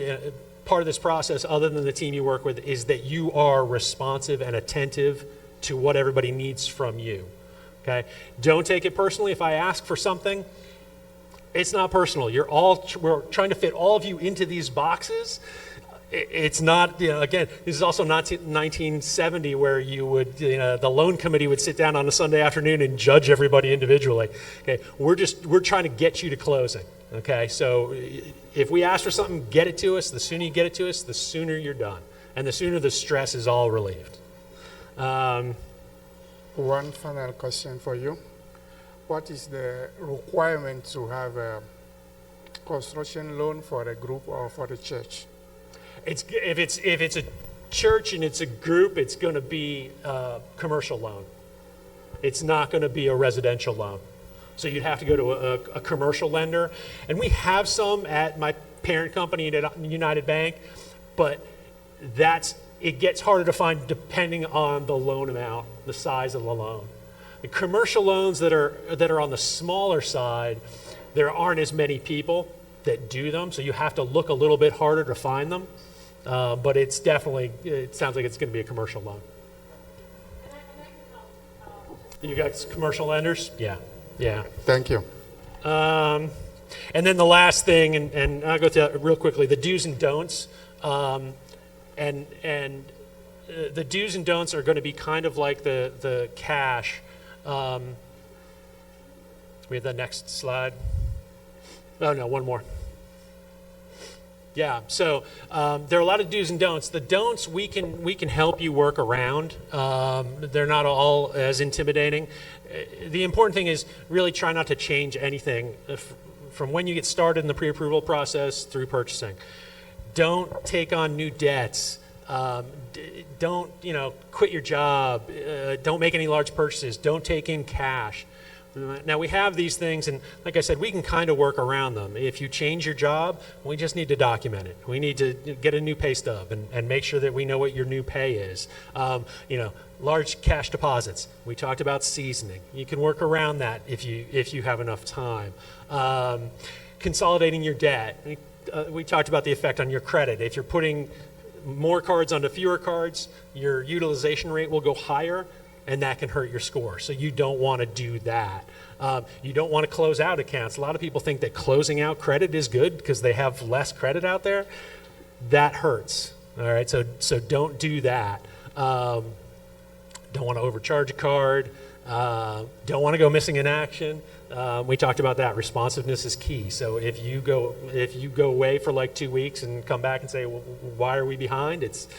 part of this process, other than the team you work with, is that you are responsive and attentive to what everybody needs from you. Okay? Don't take it personally if I ask for something. It's not personal. We're trying to fit all of you into these boxes. It's not, you know, again, this is also not 1970 where you would, you know, the loan committee would sit down on a Sunday afternoon and judge everybody individually. Okay, we're trying to get you to closing. Okay, so if we ask for something, get it to us. The sooner you get it to us, the sooner you're done, and the sooner the stress is all relieved. One final question for you: what is the requirement to have a construction loan for a group or for the church? If it's a church and it's a group, it's going to be a commercial loan. It's not going to be a residential loan. So you'd have to go to a commercial lender. And we have some at my parent company at United Bank, but it gets harder to find depending on the loan amount, the size of the loan. The commercial loans that are on the smaller side, there aren't as many people that do them, so you have to look a little bit harder to find them. But it sounds like it's going to be a commercial loan. You got commercial lenders? Yeah. Thank you. And then the last thing, and I'll go through that real quickly, the do's and don'ts. And the do's and don'ts are going to be kind of like the cash. We have the next slide. Oh, no, one more. Yeah, so there are a lot of do's and don'ts. The don'ts we can help you work around. They're not all as intimidating. The important thing is really try not to change anything from when you get started in the pre-approval process through purchasing. Don't take on new debts. Don't quit your job. Don't make any large purchases. Don't take in cash. Now we have these things, and like I said, we can kind of work around them. If you change your job, we just need to document it. We need to get a new pay stub and make sure that we know what your new pay is. Large cash deposits. We talked about seasoning. You can work around that if you have enough time. Consolidating your debt. We talked about the effect on your credit. If you're putting more cards onto fewer cards, your utilization rate will go higher, and that can hurt your score. So you don't want to do that. You don't want to close out accounts. A lot of people think that closing out credit is good because they have less credit out there. That hurts. All right, so don't do that. Don't want to overcharge a card. Don't want to go missing in action. We talked about that. Responsiveness is key. So if you go away for like 2 weeks and come back and say, well, why are we behind? It's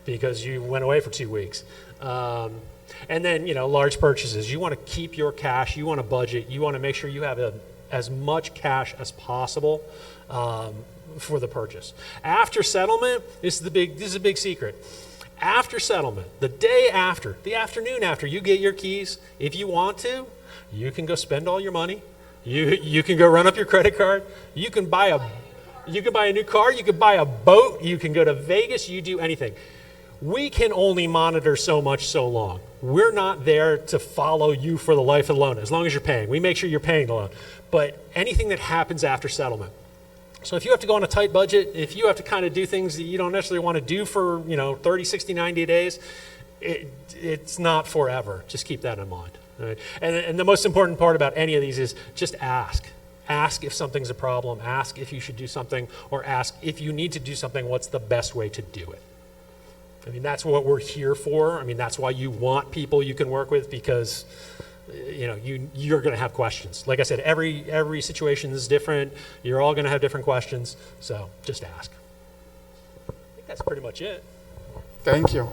because you went away for 2 weeks. And then, large purchases. You want to keep your cash. You want to budget. You want to make sure you have as much cash as possible for the purchase. After settlement, this is a big secret. After settlement, the day after, the afternoon after you get your keys, if you want to, you can go spend all your money. You can go run up your credit card. You can buy a new car. You can buy a boat. You can go to Vegas. You do anything. We can only monitor so much so long. We're not there to follow you for the life of the loan, as long as you're paying. We make sure you're paying the loan. But anything that happens after settlement. So if you have to go on a tight budget, if you have to kind of do things that you don't necessarily want to do for 30, 60, 90 days, it's not forever. Just keep that in mind. Right? And the most important part about any of these is just ask. Ask if something's a problem. Ask if you should do something, or ask if you need to do something, what's the best way to do it. I mean, that's what we're here for. I mean, that's why you want people you can work with, because you're going to have questions. Like I said, every situation is different. You're all going to have different questions. So just ask. I think that's pretty much it. Thank you.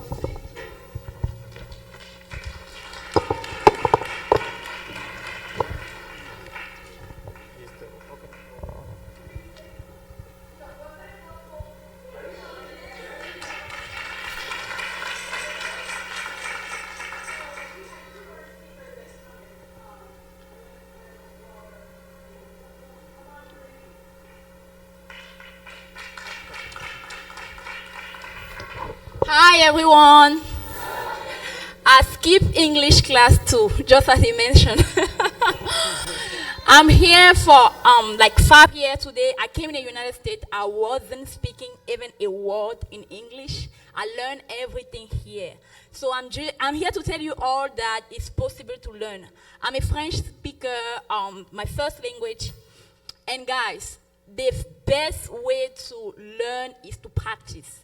Hi everyone. I skipped English class too, just as he mentioned. I'm here for like 5 years today. I came in the United States. I wasn't speaking even a word in English. I learned everything here. So I'm here to tell you all that it's possible to learn. I'm a French speaker, my first language. And guys, the best way to learn is to practice.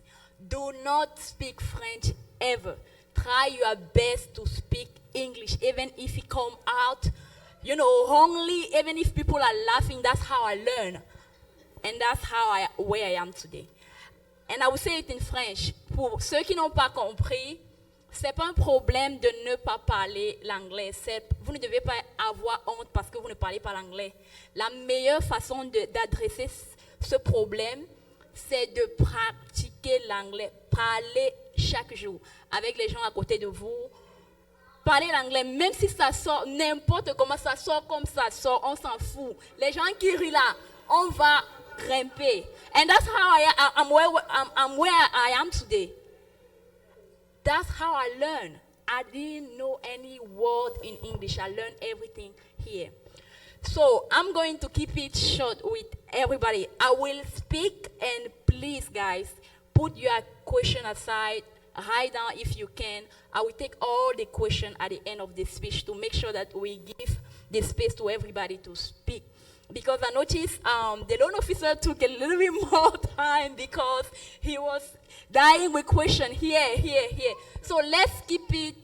Do not speak French ever. Try your best to speak English, even if it come out, wrongly, even if people are laughing. That's how I learn. And that's where I am today. And I will say it in French. Pour ceux qui n'ont pas compris, c'est pas un problème de ne pas parler l'anglais. Vous ne devez pas avoir honte parce que vous ne parlez pas l'anglais. La meilleure façon d'adresser ce problème, c'est de pratiquer l'anglais. Parler chaque jour avec les gens à côté de vous. parler l'anglais, même si ça sort n'importe comment, ça sort comme ça sort, on s'en fout. Les gens qui rient là, on va grimper. And that's how I'm where I am today. That's how I learned. I didn't know any word in English. I learned everything here. So I'm going to keep it short with everybody. I will speak, and please, guys, put your question aside. Write down if you can. I will take all the questions at the end of the speech to make sure that we give the space to everybody to speak. Because I noticed the loan officer took a little bit more time because he was dying with question here. So let's keep it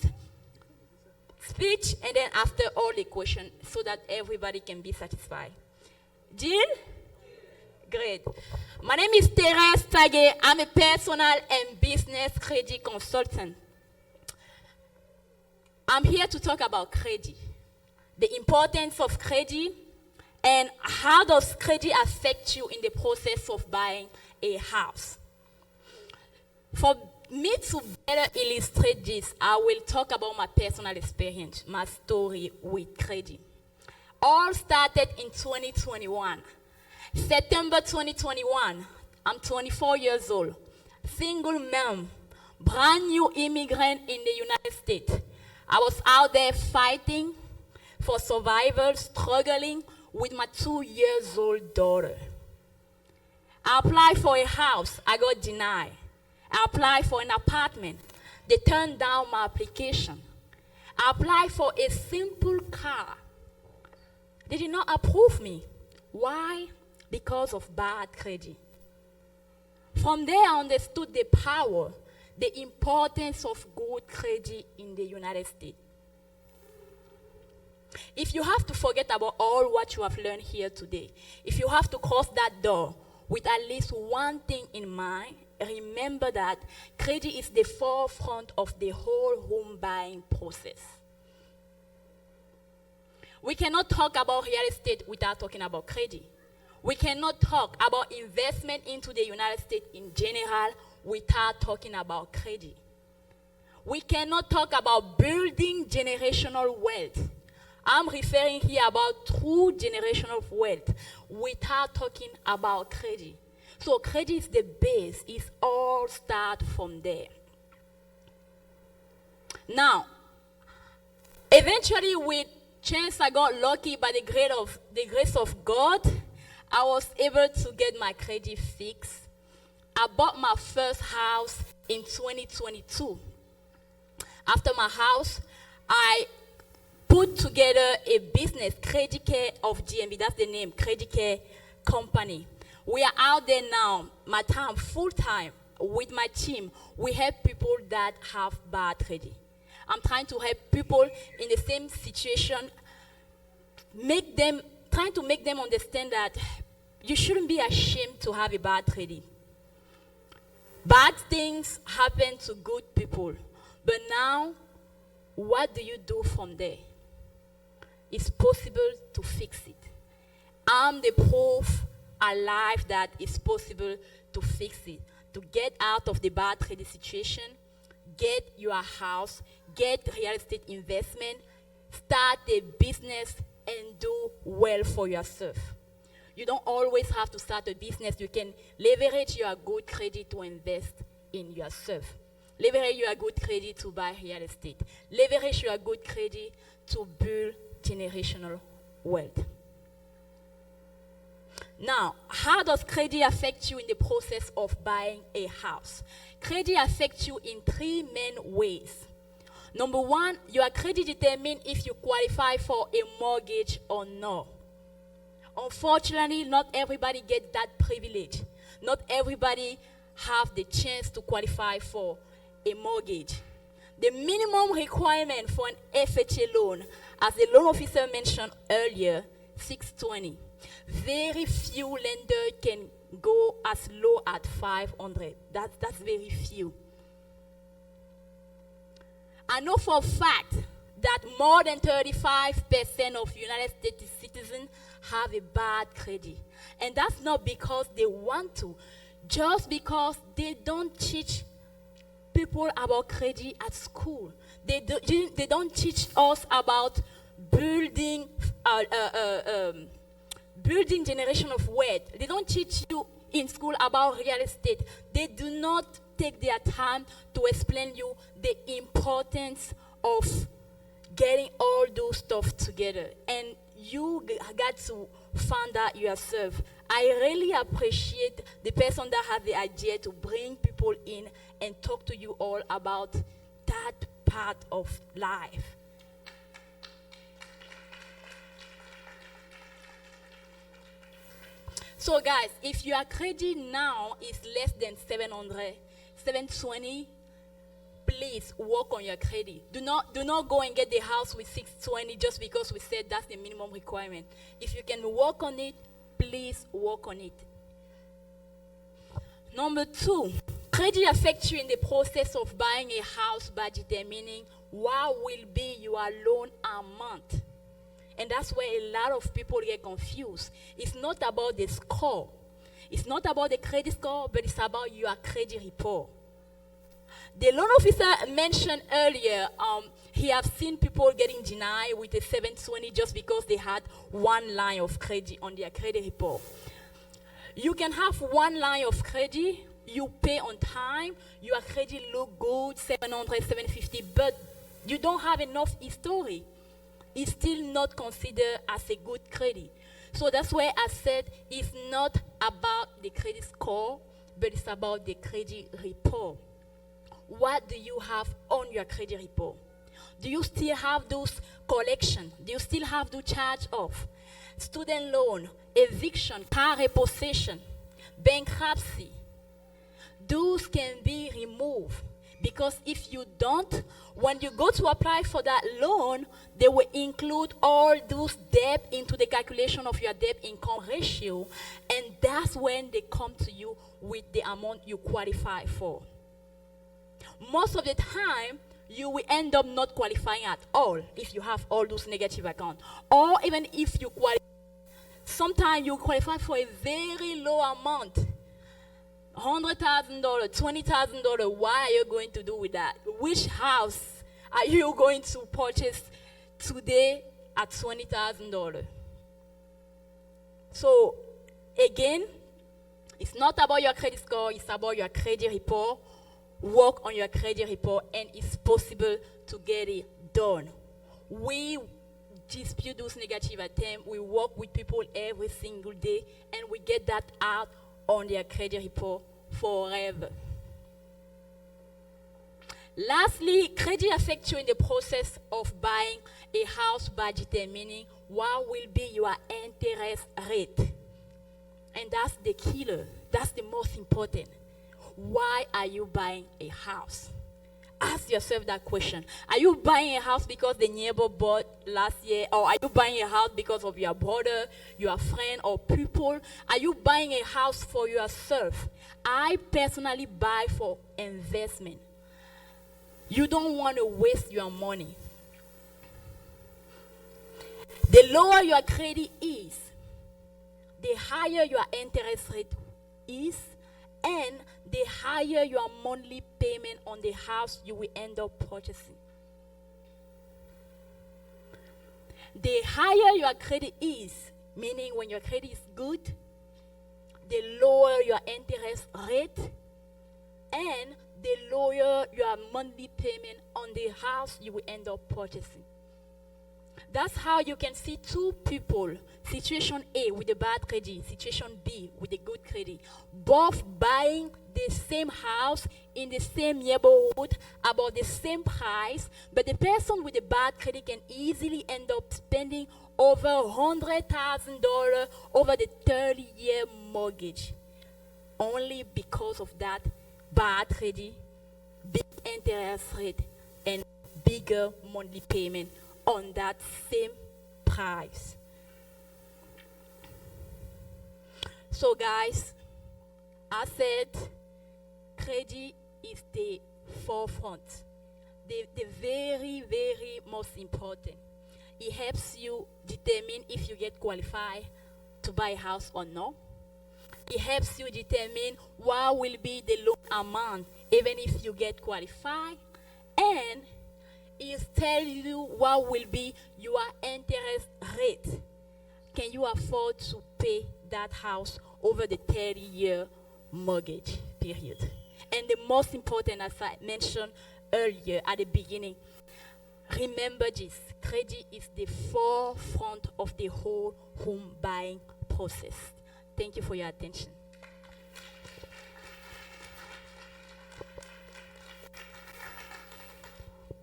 speech and then after all the question so that everybody can be satisfied. Jill? Great. My name is Therese Tage. I'm a personal and business credit consultant. I'm here to talk about credit, the importance of credit, and how does credit affect you in the process of buying a house. For me to better illustrate this, I will talk about my personal experience, my story with credit. All started in 2021. September 2021, I'm 24 years old, single mom, brand new immigrant in the United States. I was out there fighting for survival, struggling with my 2-year-old daughter. I applied for a house, I got denied. I applied for an apartment, they turned down my application. I applied for a simple car, they did not approve me. Why? Because of bad credit. From there, I understood the power, the importance of good credit in the United States. If you have to forget about all what you have learned here today, if you have to cross that door with at least one thing in mind, remember that credit is the forefront of the whole home buying process. We cannot talk about real estate without talking about credit. We cannot talk about investment into the United States in general without talking about credit. We cannot talk about building generational wealth. I'm referring here about true generational wealth without talking about credit. So credit is the base. It all starts from there. Now, eventually with chance I got lucky by the grace of God, I was able to get my credit fixed. I bought my first house in 2022. After my house, I put together a business, Credit Care of GMB, that's the name, Credit Care Company. We are out there now, my time, full time, with my team. We help people that have bad credit. I'm trying to help people in the same situation, trying to make them understand that you shouldn't be ashamed to have a bad credit. Bad things happen to good people, but now, what do you do from there? It's possible to fix it. I'm the proof alive that it's possible to fix it, to get out of the bad credit situation, get your house, get real estate investment, start a business, and do well for yourself. You don't always have to start a business. You can leverage your good credit to invest in yourself. Leverage your good credit to buy real estate. Leverage your good credit to build generational wealth. Now, how does credit affect you in the process of buying a house? Credit affects you in 3 main ways. Number 1, your credit determines if you qualify for a mortgage or not. Unfortunately, not everybody gets that privilege. Not everybody have the chance to qualify for a mortgage. The minimum requirement for an FHA loan, as the loan officer mentioned earlier, 620. Very few lenders can go as low as 500. That's very few. I know for a fact that more than 35% of United States citizens have a bad credit. And that's not because they want to, just because they don't teach people about credit at school. They don't teach us about building building generation of wealth. They don't teach you in school about real estate. They do not take their time to explain you the importance of getting all those stuff together. And you got to find out yourself. I really appreciate the person that had the idea to bring people in and talk to you all about that part of life. So guys, if your credit now is less than 720, please work on your credit. Do not go and get the house with 620 just because we said that's the minimum requirement. If you can work on it, please work on it. Number 2, credit affects you in the process of buying a house by determining what will be your loan amount. And that's where a lot of people get confused. It's not about the score. It's not about the credit score, but it's about your credit report. The loan officer mentioned earlier, he have seen people getting denied with a 720 just because they had one line of credit on their credit report. You can have one line of credit, you pay on time, your credit look good, 700, 750, but you don't have enough history. It's still not considered as a good credit. So that's why I said it's not about the credit score, but it's about the credit report. What do you have on your credit report? Do you still have those collections? Do you still have to charge off? Student loan, eviction, car repossession, bankruptcy. Those can be removed. Because if you don't, when you go to apply for that loan, they will include all those debt into the calculation of your debt-income ratio, and that's when they come to you with the amount you qualify for. Most of the time, you will end up not qualifying at all if you have all those negative accounts. Or even if you qualify, sometimes you qualify for a very low amount. $100,000, $20,000, what are you going to do with that? Which house are you going to purchase today at $20,000? So, again, it's not about your credit score, it's about your credit report. Work on your credit report, and it's possible to get it done. We dispute those negative attempts. We work with people every single day, and we get that out on their credit report forever. Lastly, credit affects you in the process of buying a house by determining what will be your interest rate. And that's the killer. That's the most important. Why are you buying a house? Ask yourself that question. Are you buying a house because the neighbor bought last year? Or are you buying a house because of your brother, your friend, or people? Are you buying a house for yourself? I personally buy for investment. You don't want to waste your money. The lower your credit is, the higher your interest rate is, and the higher your monthly payment on the house you will end up purchasing. The higher your credit is, meaning when your credit is good, the lower your interest rate, and the lower your monthly payment on the house you will end up purchasing. That's how you can see two people, situation A with a bad credit, situation B with a good credit, both buying the same house in the same neighborhood about the same price, but the person with the bad credit can easily end up spending over $100,000 over the 30-year mortgage, only because of that bad credit, big interest rate, and bigger monthly payment on that same price. So guys, I said credit is the forefront, the very, very most important. It helps you determine if you get qualified to buy a house or not. It helps you determine what will be the loan amount even if you get qualified, and is tell you what will be your interest rate. Can you afford to pay that house over the 30-year mortgage period? And the most important, as I mentioned earlier at the beginning, remember this, credit is the forefront of the whole home buying process. Thank you for your attention.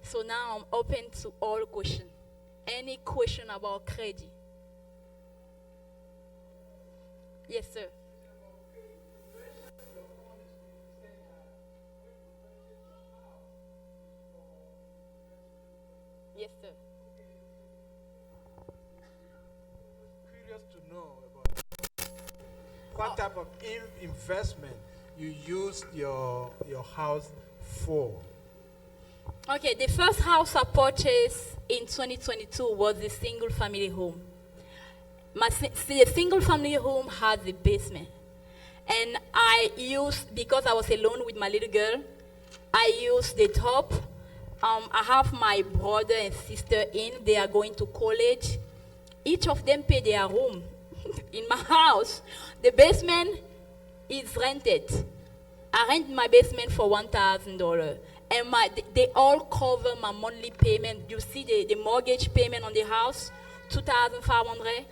So now I'm open to all questions. Any question about credit? Yes, sir. Yes, sir. Curious to know about what type of investment you used your house for. Okay, the first house I purchased in 2022 was a single family home. The single family home has a basement. And I used, because I was alone with my little girl, I used the top. I have my brother and sister in, they are going to college. Each of them pay their room in my house. The basement is rented. I rent my basement for $1,000. And they all cover my monthly payment. You see the mortgage payment on the house, $2,500.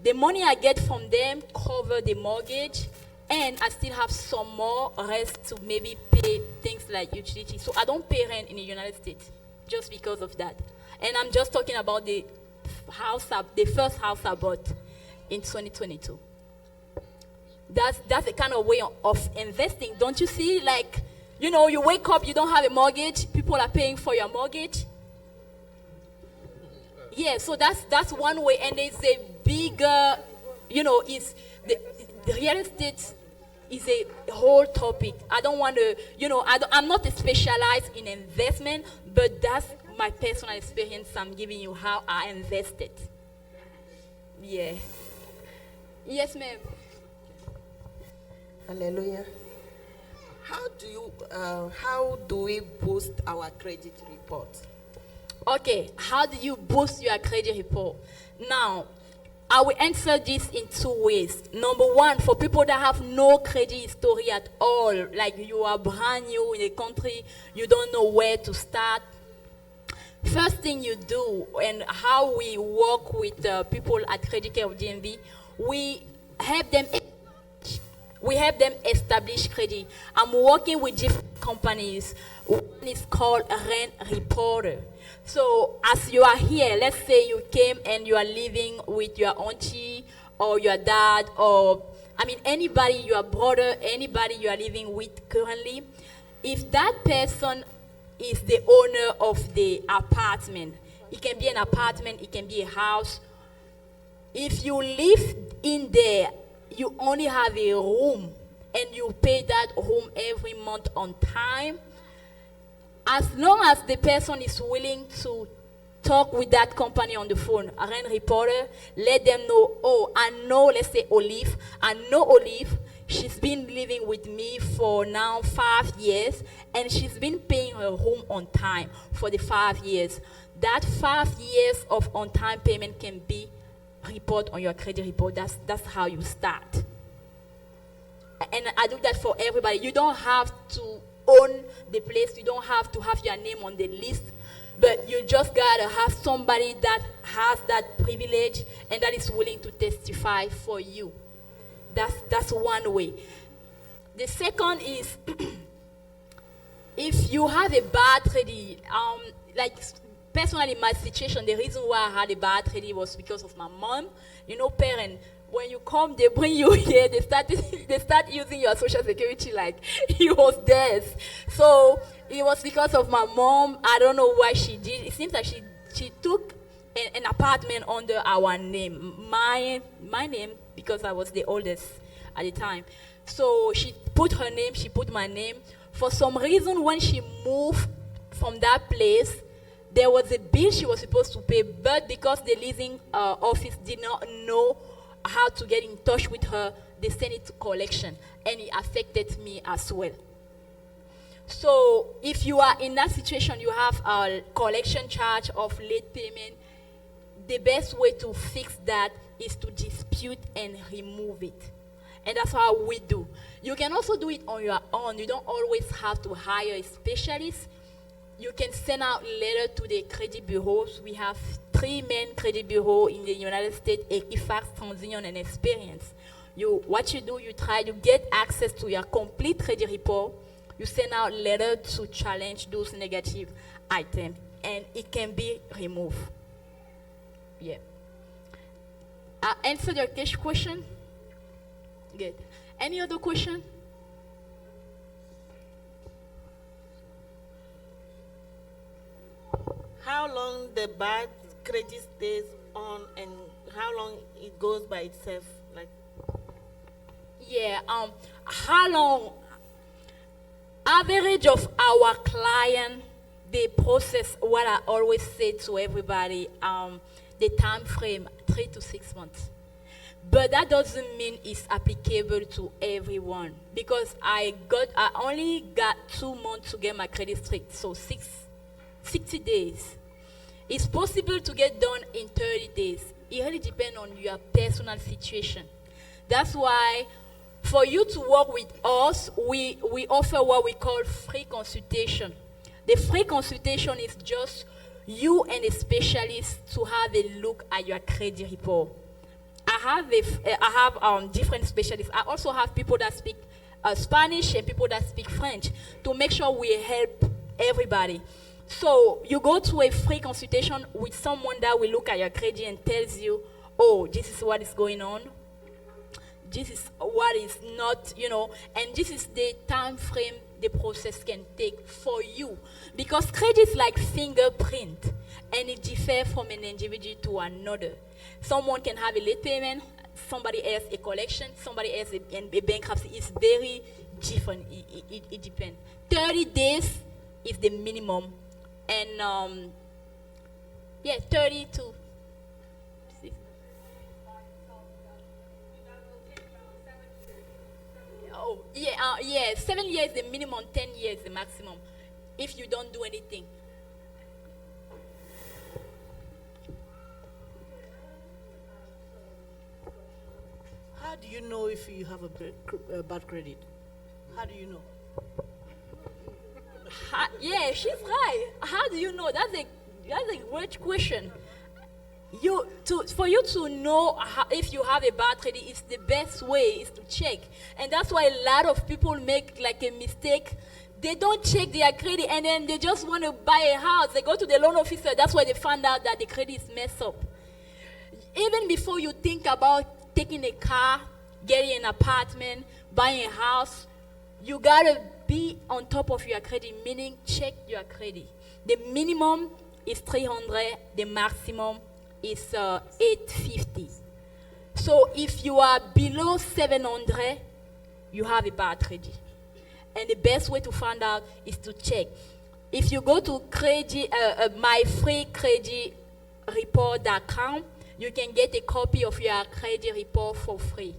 The money I get from them cover the mortgage, and I still have some more rest to maybe pay things like utilities. So I don't pay rent in the United States just because of that. And I'm just talking about the first house I bought in 2022. That's the kind of way of investing. Don't you see? Like, you know, you wake up, you don't have a mortgage, people are paying for your mortgage. Yeah, so that's one way, and there's a bigger, you know, the real estate is a whole topic. I don't want to, you know, I'm not specialized in investment, but that's my personal experience. I'm giving you how I invested. Yeah. Yes, ma'am. Hallelujah. How do we boost our credit report? Okay, how do you boost your credit report? Now, I will answer this in two ways. Number one, for people that have no credit history at all, like you are brand new in the country, you don't know where to start. First thing you do, and how we work with people at Credit Care of DMV, we help them establish credit. I'm working with different companies. One is called Rent Reporter. So as you are here, let's say you came and you are living with your auntie or your dad, or anybody, your brother, anybody you are living with currently. If that person is the owner of the apartment, it can be an apartment, it can be a house. If you live in there, you only have a room and you pay that room every month on time, as long as the person is willing to talk with that company on the phone, a rent reporter, let them know, oh, I know, let's say Olive, I know Olive, she's been living with me for now 5 years, and she's been paying her room on time for the 5 years. That 5 years of on-time payment can be reported on your credit report. That's how you start. And I do that for everybody. You don't have to own the place. You don't have to have your name on the list. But you just got to have somebody that has that privilege and that is willing to testify for you. That's one way. The second is, if you have a bad credit, like personally my situation, the reason why I had a bad credit was because of my mom. You know, parents, when you come, they bring you here, they start using your social security like it was theirs. So it was because of my mom. I don't know why she did. It seems like she took an apartment under our name, my name, because I was the oldest at the time. So she put her name, she put my name. For some reason, when she moved from that place, there was a bill she was supposed to pay, but because the leasing office did not know how to get in touch with her, they sent it to collection, and it affected me as well. So if you are in that situation, you have a collection charge of late payment, the best way to fix that is to dispute and remove it. And that's how we do. You can also do it on your own. You don't always have to hire a specialist. You can send out letter to the credit bureaus. We have 3 main credit bureaus in the United States: Equifax, TransUnion, and Experience. What you do, you try to get access to your complete credit report. You send out letter to challenge those negative items, and it can be removed. Yeah. Answer your cash question. Good. Any other question? How long the bad credit stays on and how long it goes by itself? Like, Yeah. How long? Average of our client, they process what I always say to everybody. The time frame 3 to 6 months. But that doesn't mean it's applicable to everyone, because I only got 2 months to get my credit straight, so 60 days. It's possible to get done in 30 days. It really depends on your personal situation. That's why for you to work with us, we offer what we call free consultation. The free consultation is just you and a specialist to have a look at your credit report. I have different specialists. I also have people that speak Spanish and people that speak French to make sure we help everybody. So you go to a free consultation with someone that will look at your credit and tells you, oh, this is what is going on. This is what is not, and this is the time frame the process can take for you. Because credit is like fingerprint, and it differs from an individual to another. Someone can have a late payment, somebody else a collection, somebody else a bankruptcy. It's very different. It depends. 30 days is the minimum, and 30 to 6. Oh, 7 years the minimum, 10 years the maximum, if you don't do anything. how do you know if you have a bad credit? How do you know? Yeah, she's right. How do you know? That's a great question. For you to know if you have a bad credit, it's the best way is to check. And that's why a lot of people make like a mistake. They don't check their credit, and then they just want to buy a house. They go to the loan officer. That's why they find out that the credit is messed up. Even before you think about taking a car, getting an apartment, buying a house, you gotta be on top of your credit, meaning check your credit. The minimum is 300, the maximum is 850. So if you are below 700, you have a bad credit. And the best way to find out is to check. If you go to myfreecreditreport.com, you can get a copy of your credit report for free.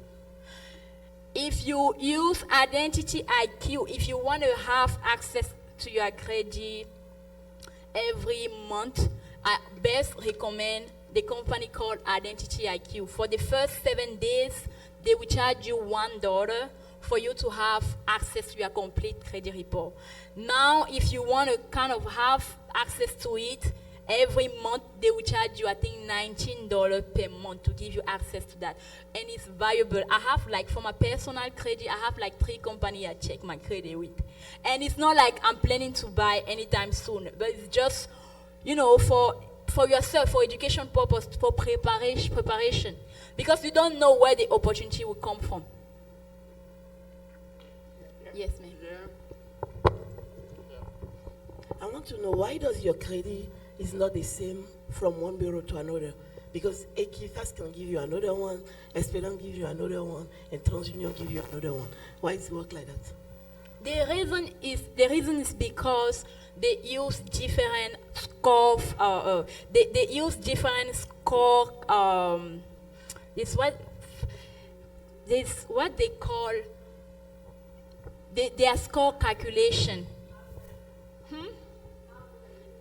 If you use Identity IQ, if you want to have access to your credit every month, I best recommend the company called Identity IQ. For the first 7 days, they will charge you $1 for you to have access to your complete credit report. Now, if you want to kind of have access to it, every month they will charge you, I think, $19 per month to give you access to that. And it's valuable. I have, like, for my personal credit, I have like 3 companies I check my credit with. And it's not like I'm planning to buy anytime soon, but it's just, for yourself, for education purpose, for preparation. Because you don't know where the opportunity will come from. Yes, ma'am. I want to know, why does your credit is not the same from one bureau to another? Because Equifax can give you another one, Experian give you another one, and TransUnion give you another one. Why does it work like that? The reason is because they use different score. They use different score. It's what they call their score calculation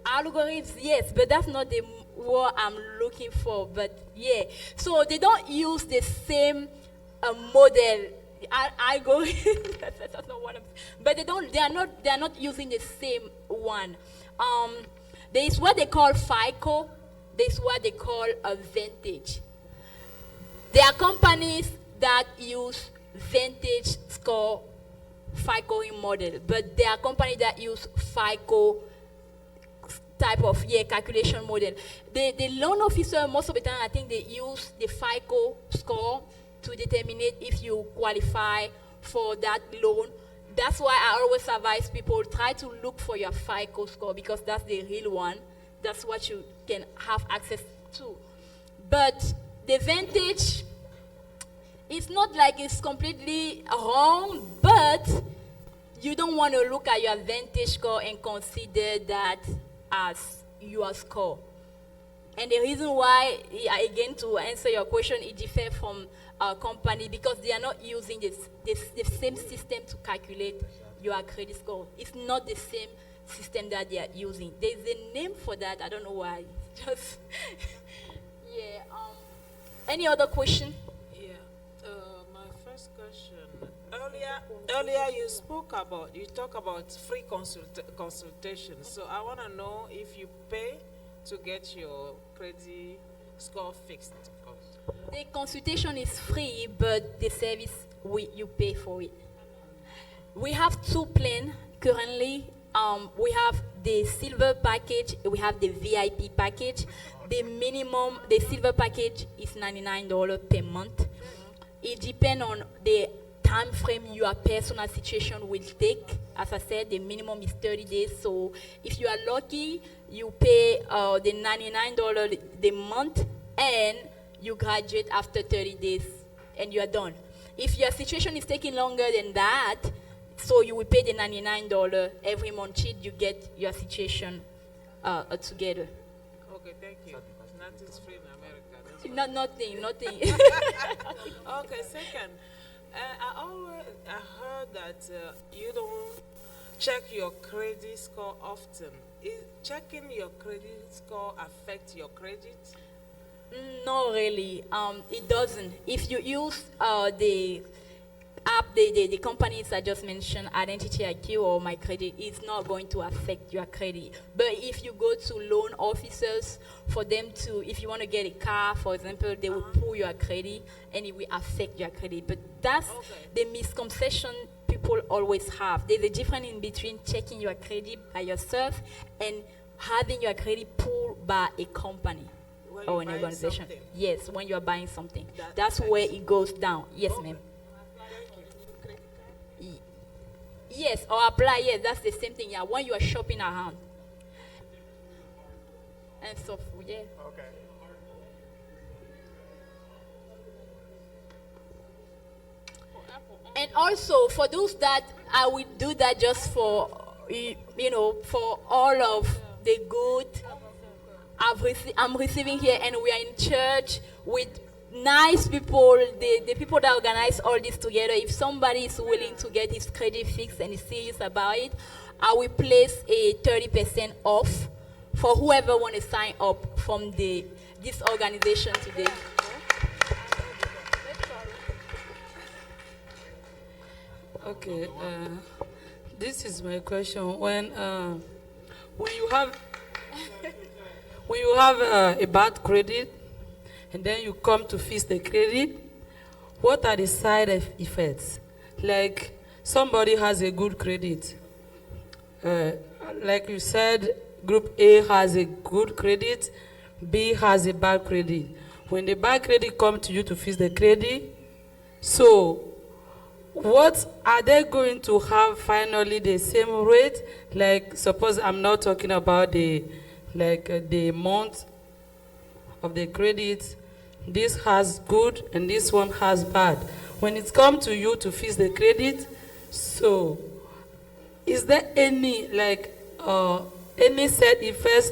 Algorithms, yes, but that's not the word I'm looking for. But yeah, so they don't use the same model. Algorithm. That's not what I'm. But they don't. They are not. They are not using the same one. There is what they call FICO. There is what they call a Vantage. There are companies that use Vantage score FICO model, but there are companies that use FICO type of calculation model. The loan officer, most of the time, I think they use the FICO score to determine if you qualify for that loan. That's why I always advise people, try to look for your FICO score, because that's the real one. That's what you can have access to. But the Vantage, it's not like it's completely wrong, but you don't want to look at your Vantage score and consider that as your score. And the reason why, again, to answer your question, it differs from a company because they are not using the same system to calculate your credit score. It's not the same system that they are using. There's a name for that. I don't know why. Just yeah. Any other question? Yeah. My first question. Earlier you talk about free consultation. So I want to know if you pay to get your credit score fixed. The consultation is free, but the service you pay for it. We have two plans currently. We have the silver package. We have the VIP package. The silver package is $99 per month. It depends on the time frame your personal situation will take. As I said, the minimum is 30 days. So if you are lucky, you pay the $99 the month, and you graduate after 30 days, and you are done. If your situation is taking longer than that, so you will pay the $99 every month. You get your situation together. Okay, thank you. Nothing's free in America. Nothing. Okay, second. I heard that you don't check your credit score often. Is checking your credit score affect your credit? No, really. It doesn't. If you use the app, the companies I just mentioned, Identity IQ or My Credit, it's not going to affect your credit. But if you go to loan officers for them to, if you want to get a car, for example, they will pull your credit and it will affect your credit. But that's the misconception people always have. There's a difference in between checking your credit by yourself and having your credit pulled by a company or an organization. Something. Yes, when you're buying something. That's where it goes down. Yes, ma'am. Yes, or apply, yes, that's the same thing, yeah, when you are shopping around. And so, yeah. Okay. And also, for those that I will do that just for, for all of the good I'm receiving here, and we are in church with nice people, the people that organize all this together. If somebody is willing to get his credit fixed and is serious about it, I will place a 30% off for whoever want to sign up from this organization today. Okay, this is my question. When you have a bad credit, and then you come to fix the credit, what are the side effects? Like somebody has a good credit. Like you said, group A has a good credit, B has a bad credit. When the bad credit comes to you to fix the credit, so what are they going to have finally the same rate? Like suppose I'm not talking about the month of the credit. This has good and this one has bad. When it comes to you to fix the credit, so is there any any set effects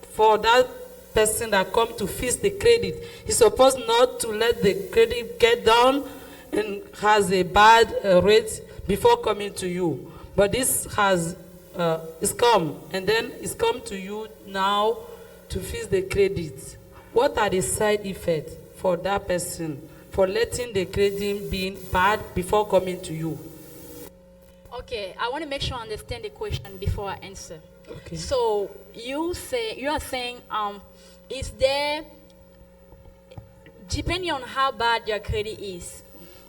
for that person that come to fix the credit? He's supposed not to let the credit get down and has a bad rate before coming to you. But this has it's come, and then it's come to you now to fix the credit. What are the side effects for that person for letting the credit be bad before coming to you? Okay, I want to make sure I understand the question before I answer. Okay. So you are saying, is there, depending on how bad your credit is,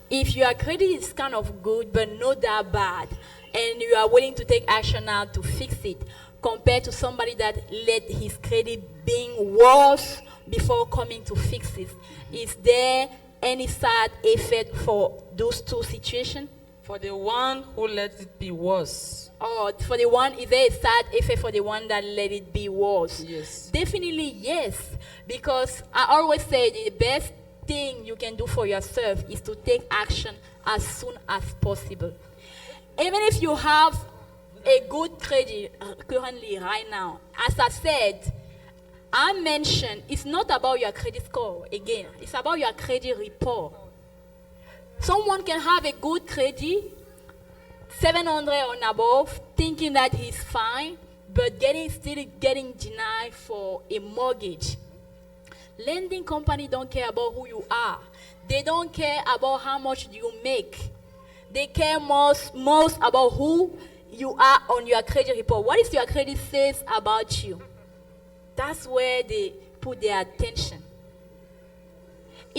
if your credit is kind of good but not that bad, and you are willing to take action now to fix it, compared to somebody that let his credit being worse before coming to fix it, is there any side effect for those two situations? For the one who let it be worse. Oh, for the one, is there a side effect for the one that let it be worse? Yes. Definitely yes. Because I always say the best thing you can do for yourself is to take action as soon as possible. Even if you have a good credit currently right now, as I said, I mentioned it's not about your credit score again, it's about your credit report. Someone can have a good credit, 700 and above, thinking that he's fine, but still getting denied for a mortgage. Lending company don't care about who you are. They don't care about how much you make. They care most about who you are on your credit report. What is your credit says about you? That's where they put their attention.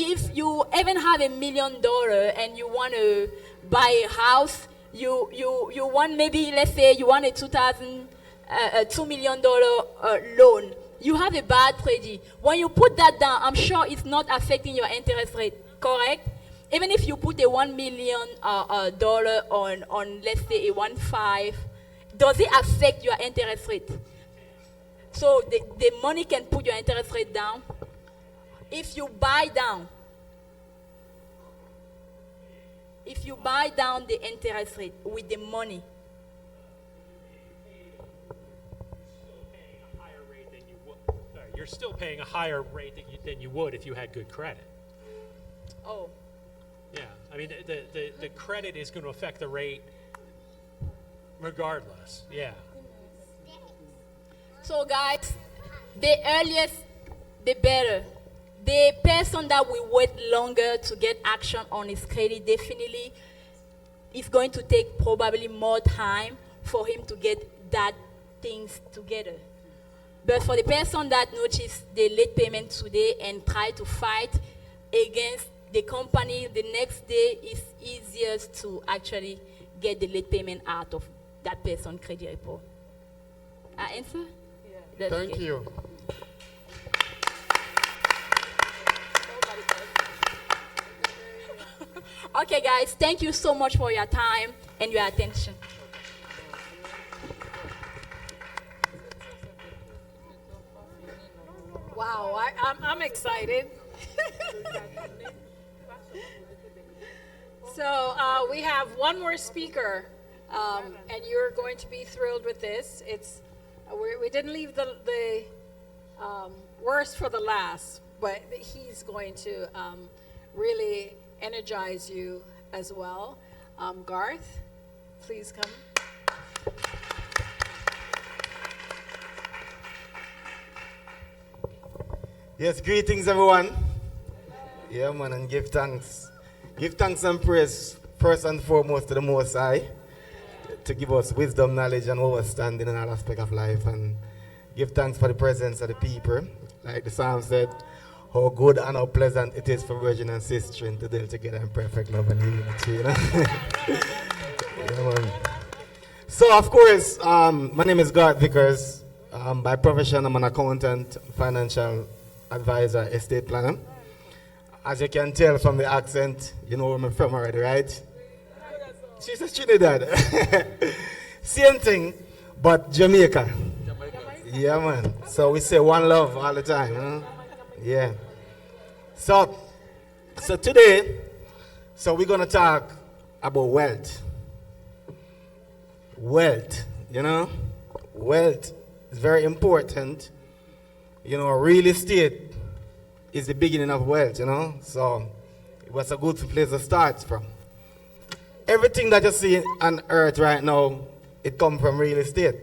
If you even have $1 million and you want to buy a house, you want, maybe let's say you want a $2 million loan. You have a bad credit. When you put that down, I'm sure it's not affecting your interest rate, correct? Even if you put a $1 million on let's say a 1.5, does it affect your interest rate? So the money can put your interest rate down. If you buy down the interest rate with the money, You're still paying a higher rate than you would if you had good credit. oh, Yeah, I mean, the credit is going to affect the rate regardless. Yeah. so guys, the earliest, the better. The person that will wait longer to get action on his credit definitely is going to take probably more time for him to get that things together. But for the person that noticed the late payment today and try to fight against the company the next day, it's easiest to actually get the late payment out of that person's credit report. Answer? Yeah. Thank you. Okay, guys, thank you so much for your time and your attention. Wow, I'm excited. So we have one more speaker, and you're going to be thrilled with this. We didn't leave the worst for the last, but he's going to really energize you as well. Garth, please come. Yes, greetings everyone. Yeah, man, and give thanks. Give thanks and praise first and foremost to the Most High to give us wisdom, knowledge, and understanding in all aspects of life. And give thanks for the presence of the people. Like the psalm said, how good and how pleasant it is for virgin and sister to deal together in perfect love and unity. You know? Yeah, man. So, of course, my name is Garth Vickers. By profession, I'm an accountant, financial advisor, estate planner. As you can tell from the accent, you know where I'm from already, right? She says Trinidad. Same thing, but Jamaica. Yeah, man. So we say one love all the time, you know? Yeah. So today, we're going to talk about wealth. Wealth, you know? Wealth is very important. You know, real estate is the beginning of wealth, you know? So it was a good place to start from. Everything that you see on earth right now it comes from real estate.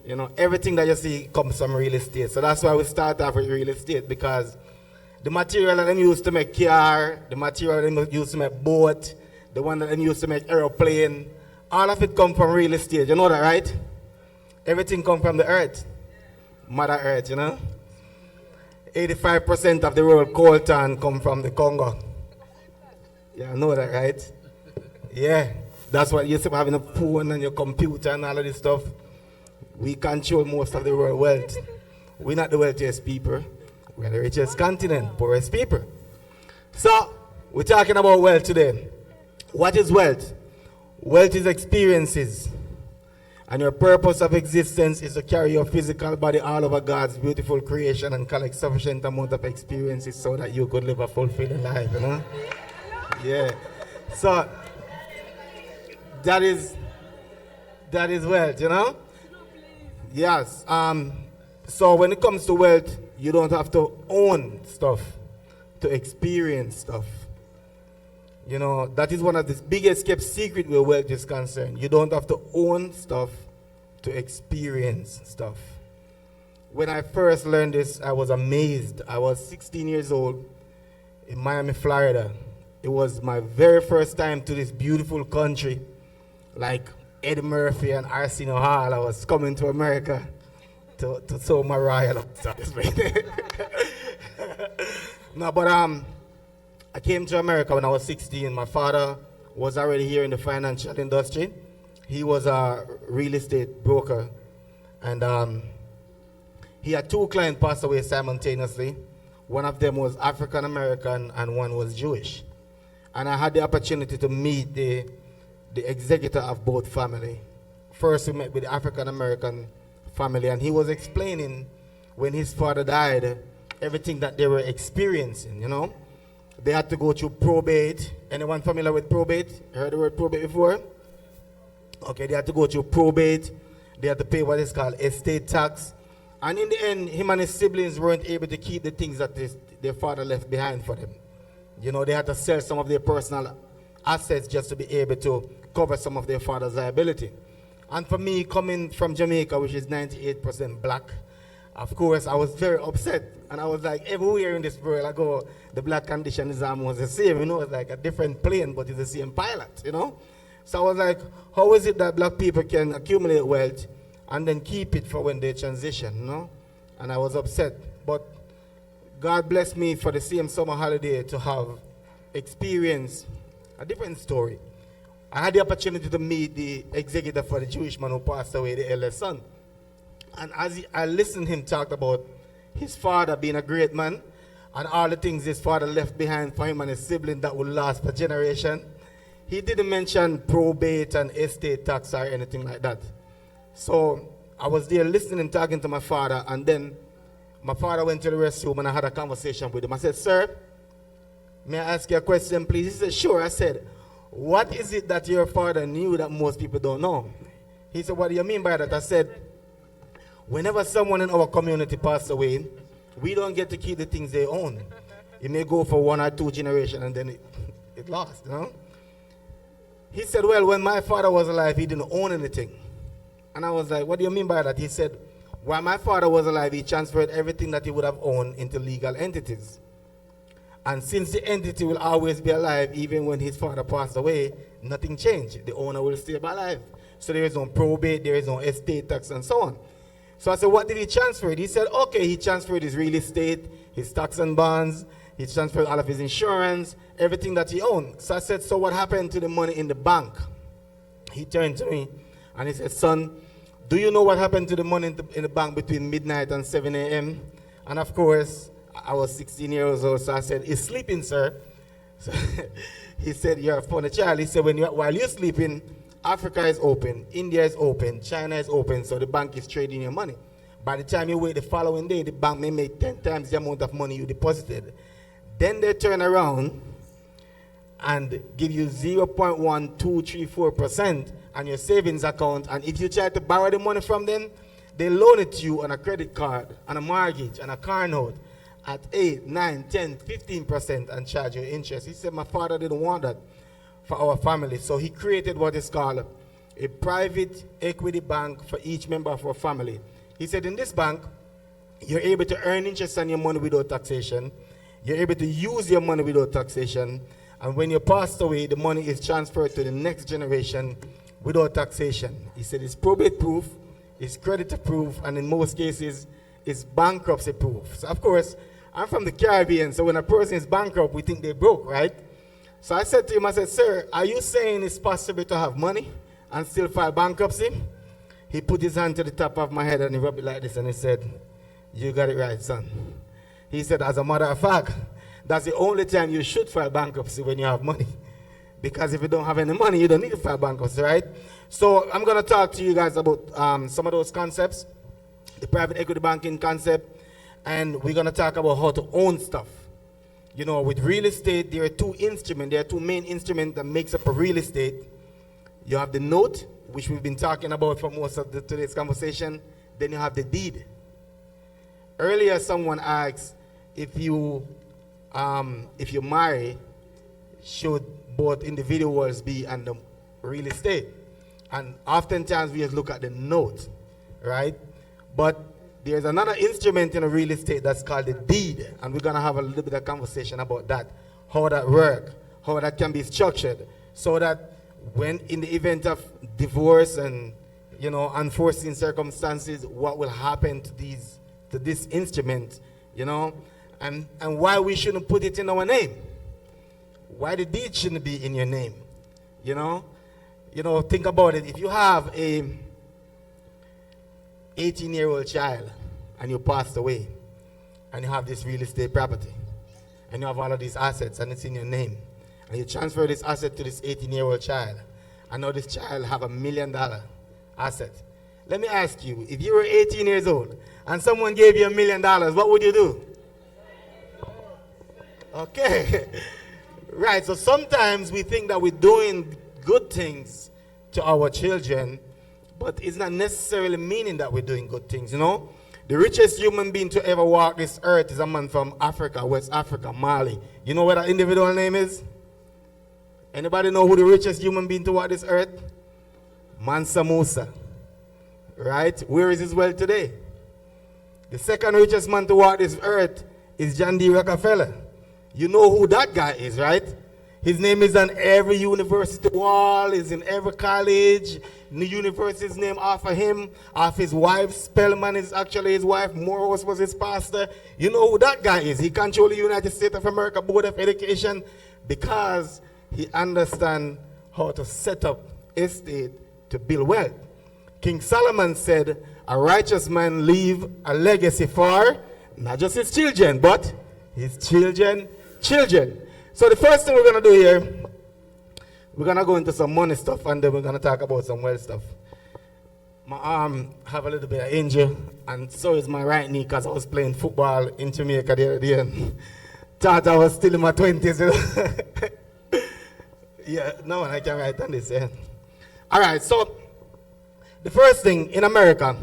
You know, everything that you see comes from real estate. So that's why we start off with real estate, because the material that them used to make car, the material that them used to make boat, the one that them used to make aeroplane, all of it come from real estate. You know that, right? Everything come from the earth. Mother Earth, you know? 85% of the world coltan come from the Congo. Yeah, I know that, right? Yeah. That's what you used to have in a phone and your computer and all of this stuff. We control most of the world wealth. We're not the wealthiest people. We're the richest continent, poorest people. So, we're talking about wealth today. What is wealth? Wealth is experiences. And your purpose of existence is to carry your physical body all over God's beautiful creation and collect sufficient amount of experiences so that you could live a fulfilling life, you know? Yeah. So, that is wealth, you know? Yes. So when it comes to wealth, you don't have to own stuff to experience stuff. You know, that is one of the biggest kept secret where wealth is concerned. You don't have to own stuff to experience stuff. When I first learned this, I was amazed. I was 16 years old in Miami, Florida. It was my very first time to this beautiful country, like Eddie Murphy and Arsenio Hall. I was coming to America to sow my royal. No, but I came to America when I was 16. My father was already here in the financial industry. He was a real estate broker. And he had two clients pass away simultaneously. One of them was African American and one was Jewish. And I had the opportunity to meet the executor of both family. First we met with the African American family, and he was explaining when his father died, everything that they were experiencing, you know. They had to go through probate. Anyone familiar with probate? Heard the word probate before? Okay, they had to go through probate. They had to pay what is called estate tax. And in the end, him and his siblings weren't able to keep the things that their father left behind for them. You know, they had to sell some of their personal assets just to be able to cover some of their father's liability. And for me, coming from Jamaica, which is 98% black, of course, I was very upset. And I was like, everywhere in this world I go, the black condition is almost the same. You know, it's like a different plane, but it's the same pilot, you know? So I was like, how is it that black people can accumulate wealth and then keep it for when they transition, you know? And I was upset. But God blessed me for the same summer holiday to have experienced a different story. I had the opportunity to meet the executive for the Jewish man who passed away, the eldest son. And as I listened to him talk about his father being a great man and all the things his father left behind for him and his sibling that would last for generation, he didn't mention probate and estate tax or anything like that. So I was there listening and talking to my father, and then my father went to the restroom and I had a conversation with him. I said, "Sir, may I ask you a question, please?" He said, "Sure." I said, "What is it that your father knew that most people don't know?" He said, "What do you mean by that?" I said, "Whenever someone in our community passes away, we don't get to keep the things they own. It may go for 1 or 2 generations and then it lost, you know?" He said, "Well, when my father was alive, he didn't own anything." And I was like, "What do you mean by that?" He said, "While my father was alive, he transferred everything that he would have owned into legal entities. And since the entity will always be alive, even when his father passed away, nothing changed. The owner will still be alive. So there is no probate, there is no estate tax, and so on." So I said, "What did he transfer?" He said, "Okay, he transferred his real estate, his stocks and bonds, he transferred all of his insurance, everything that he owned." So I said, "So what happened to the money in the bank?" He turned to me and he said, "Son, do you know what happened to the money in the bank between midnight and 7 a.m.? And of course, I was 16 years old, so I said, "He's sleeping, sir." So he said, "You're a funny child." He said, while you're sleeping, Africa is open, India is open, China is open, so the bank is trading your money. By the time you wait the following day, the bank may make 10 times the amount of money you deposited. Then they turn around and give you 0.1234% on your savings account, and if you try to borrow the money from them, they loan it to you on a credit card, on a mortgage, on a car note at 8, 9, 10, 15% and charge you interest." He said my father didn't want that for our family, so he created what is called a private equity bank for each member of our family. He said, in this bank, you're able to earn interest on your money without taxation. You're able to use your money without taxation. And when you pass away, the money is transferred to the next generation without taxation. He said it's probate proof, it's creditor proof, and in most cases, it's bankruptcy proof. So of course, I'm from the Caribbean, so when a person is bankrupt, we think they broke, right? So I said to him, I said, sir, are you saying it's possible to have money and still file bankruptcy? He put his hand to the top of my head and he rubbed it like this and he said, you got it right, son. He said, as a matter of fact, that's the only time you should file bankruptcy, when you have money. Because if you don't have any money, you don't need to file bankruptcy, right? So I'm going to talk to you guys about some of those concepts, the private equity banking concept, and we're going to talk about how to own stuff. You know, with real estate, there are two main instruments that makes up a real estate. You have the note, which we've been talking about for most of today's conversation. Then you have the deed. Earlier, someone asked if you marry, should both individuals be on the real estate? And oftentimes we just look at the note, right? But there's another instrument in a real estate that's called the deed, and we're gonna have a little bit of conversation about that, how that works, how that can be structured, so that when in the event of divorce and, you know, unforeseen circumstances, what will happen to this instrument, you know, and why we shouldn't put it in our name, why the deed shouldn't be in your name, you know, think about it. If you have a 18-year-old child and you passed away and you have this real estate property and you have all of these assets and it's in your name and you transfer this asset to this 18-year-old child and now this child have $1 million asset. Let me ask you, if you were 18 years old and someone gave you $1 million, what would you do? Okay. Right, so sometimes we think that we're doing good things to our children, but it's not necessarily meaning that we're doing good things, you know? The richest human being to ever walk this earth is a man from Africa, West Africa, Mali. You know what that individual name is? Anybody know who the richest human being to walk this earth? Mansa Musa. Right? Where is his wealth today? The second richest man to walk this earth is John D. Rockefeller. You know who that guy is, right? His name is on every university wall, is in every college. The university's named after him, after his wife. Spellman is actually his wife. Morris was his pastor. You know who that guy is? He controls the United States of America Board of Education because he understands how to set up estate to build wealth. King Solomon said, a righteous man leave a legacy for not just his children, but his children. So the first thing we're going to do here, we're going to go into some money stuff and then we're going to talk about some wealth stuff. My arm have a little bit of injury and so is my right knee because I was playing football in Jamaica the other day and thought I was still in my 20s. You know? Yeah, no, I can write on this. Yeah. All right, so the first thing in America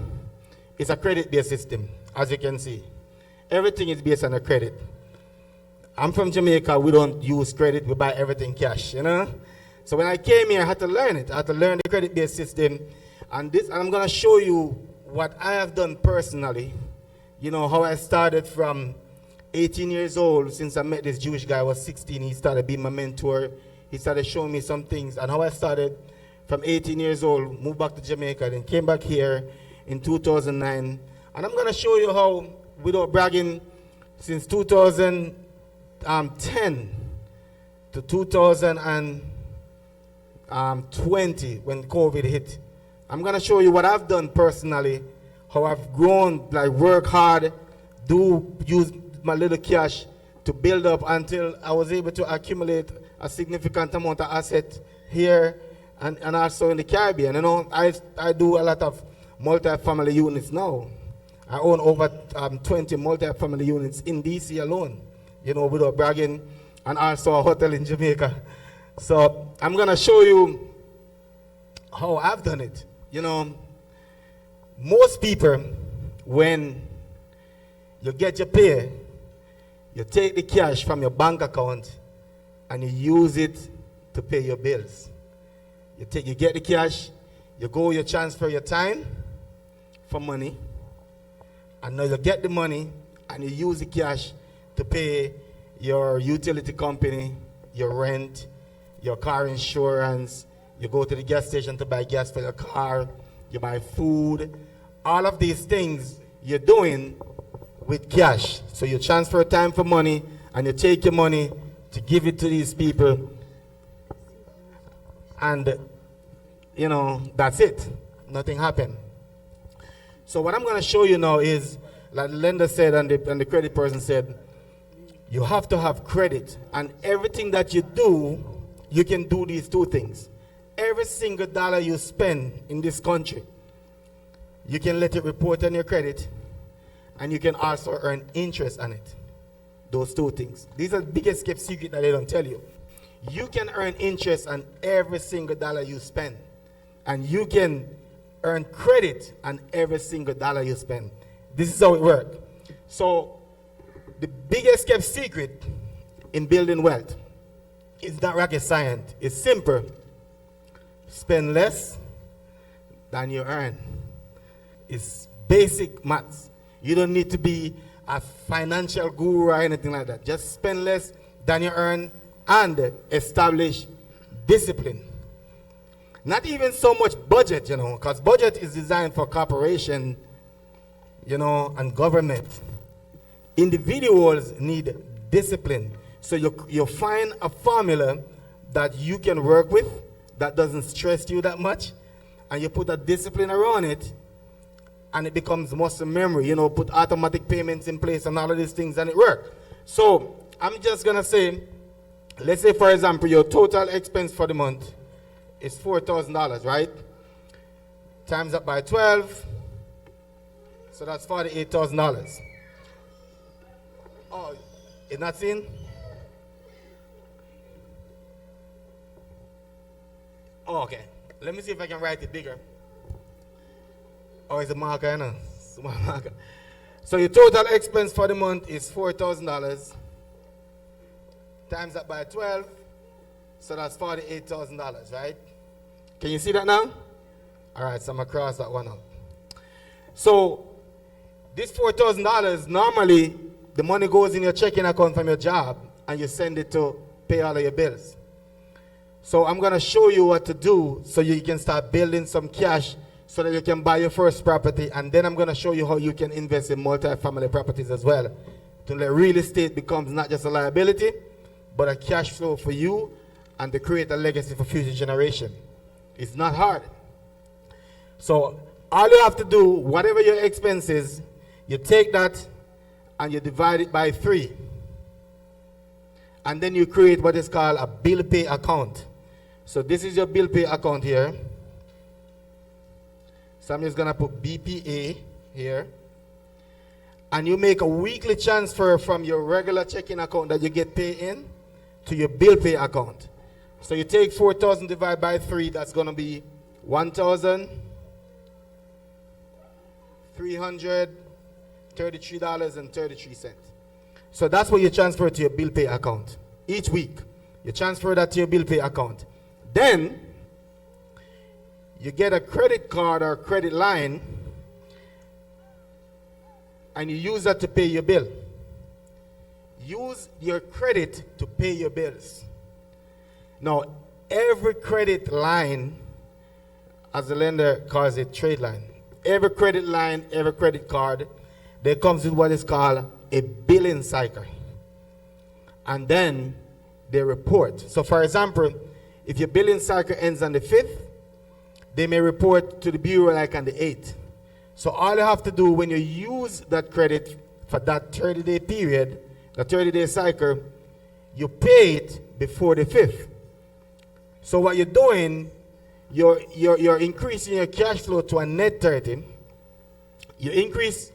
is a credit-based system, as you can see. Everything is based on a credit. I'm from Jamaica, we don't use credit, we buy everything cash, you know? So when I came here, I had to learn it. I had to learn the credit-based system. And I'm gonna show you what I have done personally. You know, how I started from 18 years old, since I met this Jewish guy, I was 16, he started being my mentor. He started showing me some things. And how I started from 18 years old, moved back to Jamaica, then came back here in 2009. And I'm gonna show you how, without bragging, since 2010 to 2020, when COVID hit, I'm gonna show you what I've done personally, how I've grown, like work hard, use my little cash to build up until I was able to accumulate a significant amount of assets here and also in the Caribbean. You know, I do a lot of multi-family units now. I own over 20 multi-family units in DC alone, you know, without bragging, and also a hotel in Jamaica. So I'm gonna show you how I've done it. You know, most people, when you get your pay, you take the cash from your bank account and you use it to pay your bills. You get the cash, You go, you transfer your time for money, and now you get the money and you use the cash to pay your utility company, your rent, your car insurance. You go to the gas station to buy gas for your car, you buy food. All of these things you're doing with cash. So you transfer time for money and you take your money to give it to these people. And, you know, that's it. Nothing happened. So what I'm going to show you now is, like the lender said and the credit person said, you have to have credit. And everything that you do, you can do these two things. Every single dollar you spend in this country, you can let it report on your credit, and you can also earn interest on it. Those two things. These are the biggest kept secret that they don't tell you. You can earn interest on every single dollar you spend, and you can earn credit on every single dollar you spend. This is how it works. So the biggest kept secret in building wealth is not rocket science. It's simple. Spend less than you earn. It's basic maths. You don't need to be a financial guru or anything like that. Just spend less than you earn and establish discipline. Not even so much budget, you know, because budget is designed for corporation, you know, and government. Individuals need discipline. So you find a formula that you can work with that doesn't stress you that much, and you put a discipline around it, and it becomes muscle memory. You know, put automatic payments in place and all of these things, and it works. So I'm just gonna say, let's say for example, your total expense for the month is $4,000, right? Times that by 12, so that's $48,000. Oh, it's not seen? Oh, okay. Let me see if I can write it bigger. Oh, it's a marker, you know? Small marker. So your total expense for the month is $4,000. Times that by 12, so that's $48,000, right? Can you see that now? All right, so I'm going to cross that one out. So this $4,000, normally the money goes in your checking account from your job, and you send it to pay all of your bills. So I'm going to show you what to do so you can start building some cash so that you can buy your first property, and then I'm going to show you how you can invest in multi-family properties as well, to let real estate becomes not just a liability, but a cash flow for you and to create a legacy for future generation. It's not hard. So all you have to do, whatever your expense is, you take that and you divide it by 3. And then you create what is called a bill pay account. So this is your bill pay account here. So I'm just gonna put BPA here. And you make a weekly transfer from your regular checking account that you get paid in to your bill pay account. So you take 4,000 divided by 3, that's gonna be $1,333.33. So that's what you transfer to your bill pay account each week. You transfer that to your bill pay account. Then you get a credit card or credit line, and you use that to pay your bill. Use your credit to pay your bills. Now, every credit line, as the lender calls it, trade line. Every credit line, every credit card, there comes with what is called a billing cycle. And then they report. So for example, if your billing cycle ends on the 5th, they may report to the bureau like on the 8th. So all you have to do when you use that credit for that 30-day period, the 30-day cycle, you pay it before the 5th. So what you're doing, you're increasing your cash flow to a net 30. You're increasing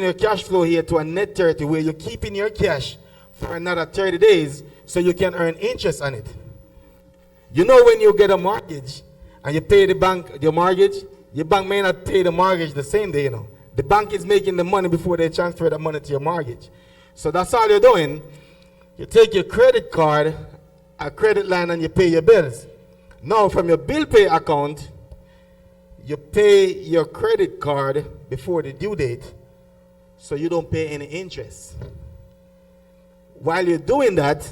your cash flow here to a net 30, where you're keeping your cash for another 30 days so you can earn interest on it. You know, when you get a mortgage and you pay the bank your mortgage, your bank may not pay the mortgage the same day, you know. The bank is making the money before they transfer the money to your mortgage. So that's all you're doing. You take your credit card, a credit line, and you pay your bills. Now from your bill pay account, you pay your credit card before the due date, so you don't pay any interest. While you're doing that,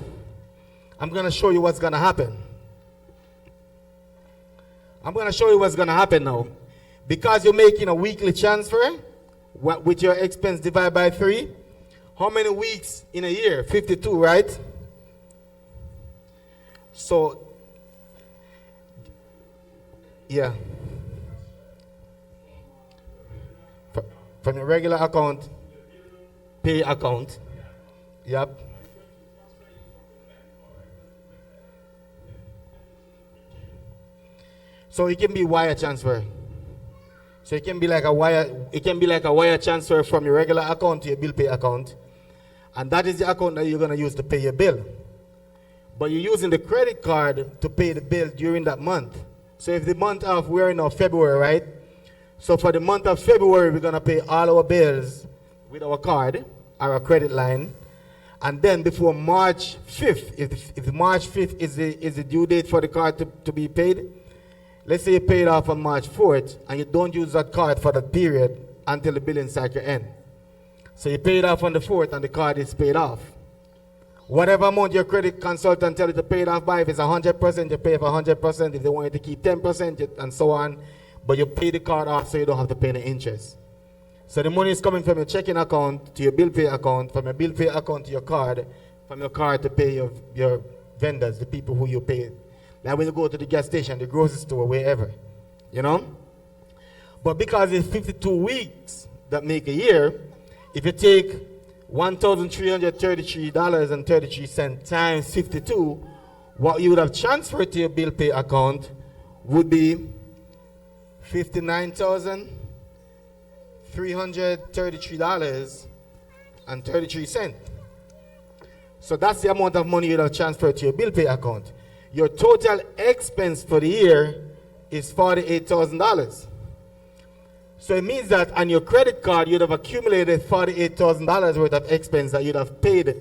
I'm going to show you what's going to happen. I'm going to show you what's going to happen now. Because you're making a weekly transfer with your expense divided by 3, how many weeks in a year? 52, right? So, yeah. From your regular account, pay account. Yep. So it can be wire transfer. So it can be like a wire transfer from your regular account to your bill pay account. And that is the account that you're going to use to pay your bill. But you're using the credit card to pay the bill during that month. So if the month of, we're in February, right? So for the month of February, we're going to pay all our bills with our card, our credit line. And then before March 5th, if March 5th is the due date for the card to be paid, let's say you pay it off on March 4th, and you don't use that card for that period until the billing cycle ends. So you pay it off on the 4th, and the card is paid off. Whatever amount your credit consultant tells you to pay it off by, if it's 100%, you pay for 100%. If they want you to keep 10%, and so on. But you pay the card off so you don't have to pay the interest. So the money is coming from your checking account to your bill pay account, from your bill pay account to your card, from your card to pay your vendors, the people who you pay. Like when you go to the gas station, the grocery store, wherever. You know? But because it's 52 weeks that make a year, if you take $1,333.33 times 52, what you would have transferred to your bill pay account would be $59,333.33. So that's the amount of money you'd have transferred to your bill pay account. Your total expense for the year is $48,000. So it means that on your credit card, you'd have accumulated $48,000 worth of expense that you'd have paid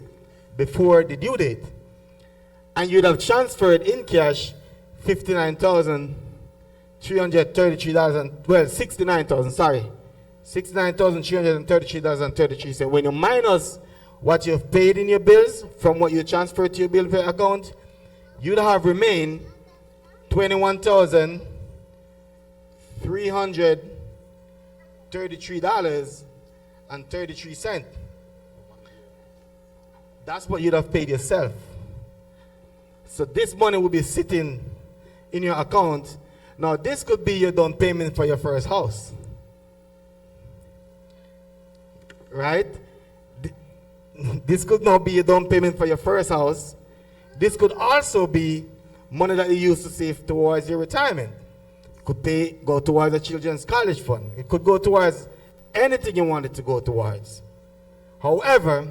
before the due date. And you'd have transferred in cash $69,333. When you minus what you've paid in your bills from what you transferred to your bill pay account, you'd have remained $21,333.33. That's what you'd have paid yourself. So this money will be sitting in your account. Now this could be your down payment for your first house. Right? This could not be your down payment for your first house. This could also be money that you use to save towards your retirement. It could go towards the children's college fund. It could go towards anything you want it to go towards. However,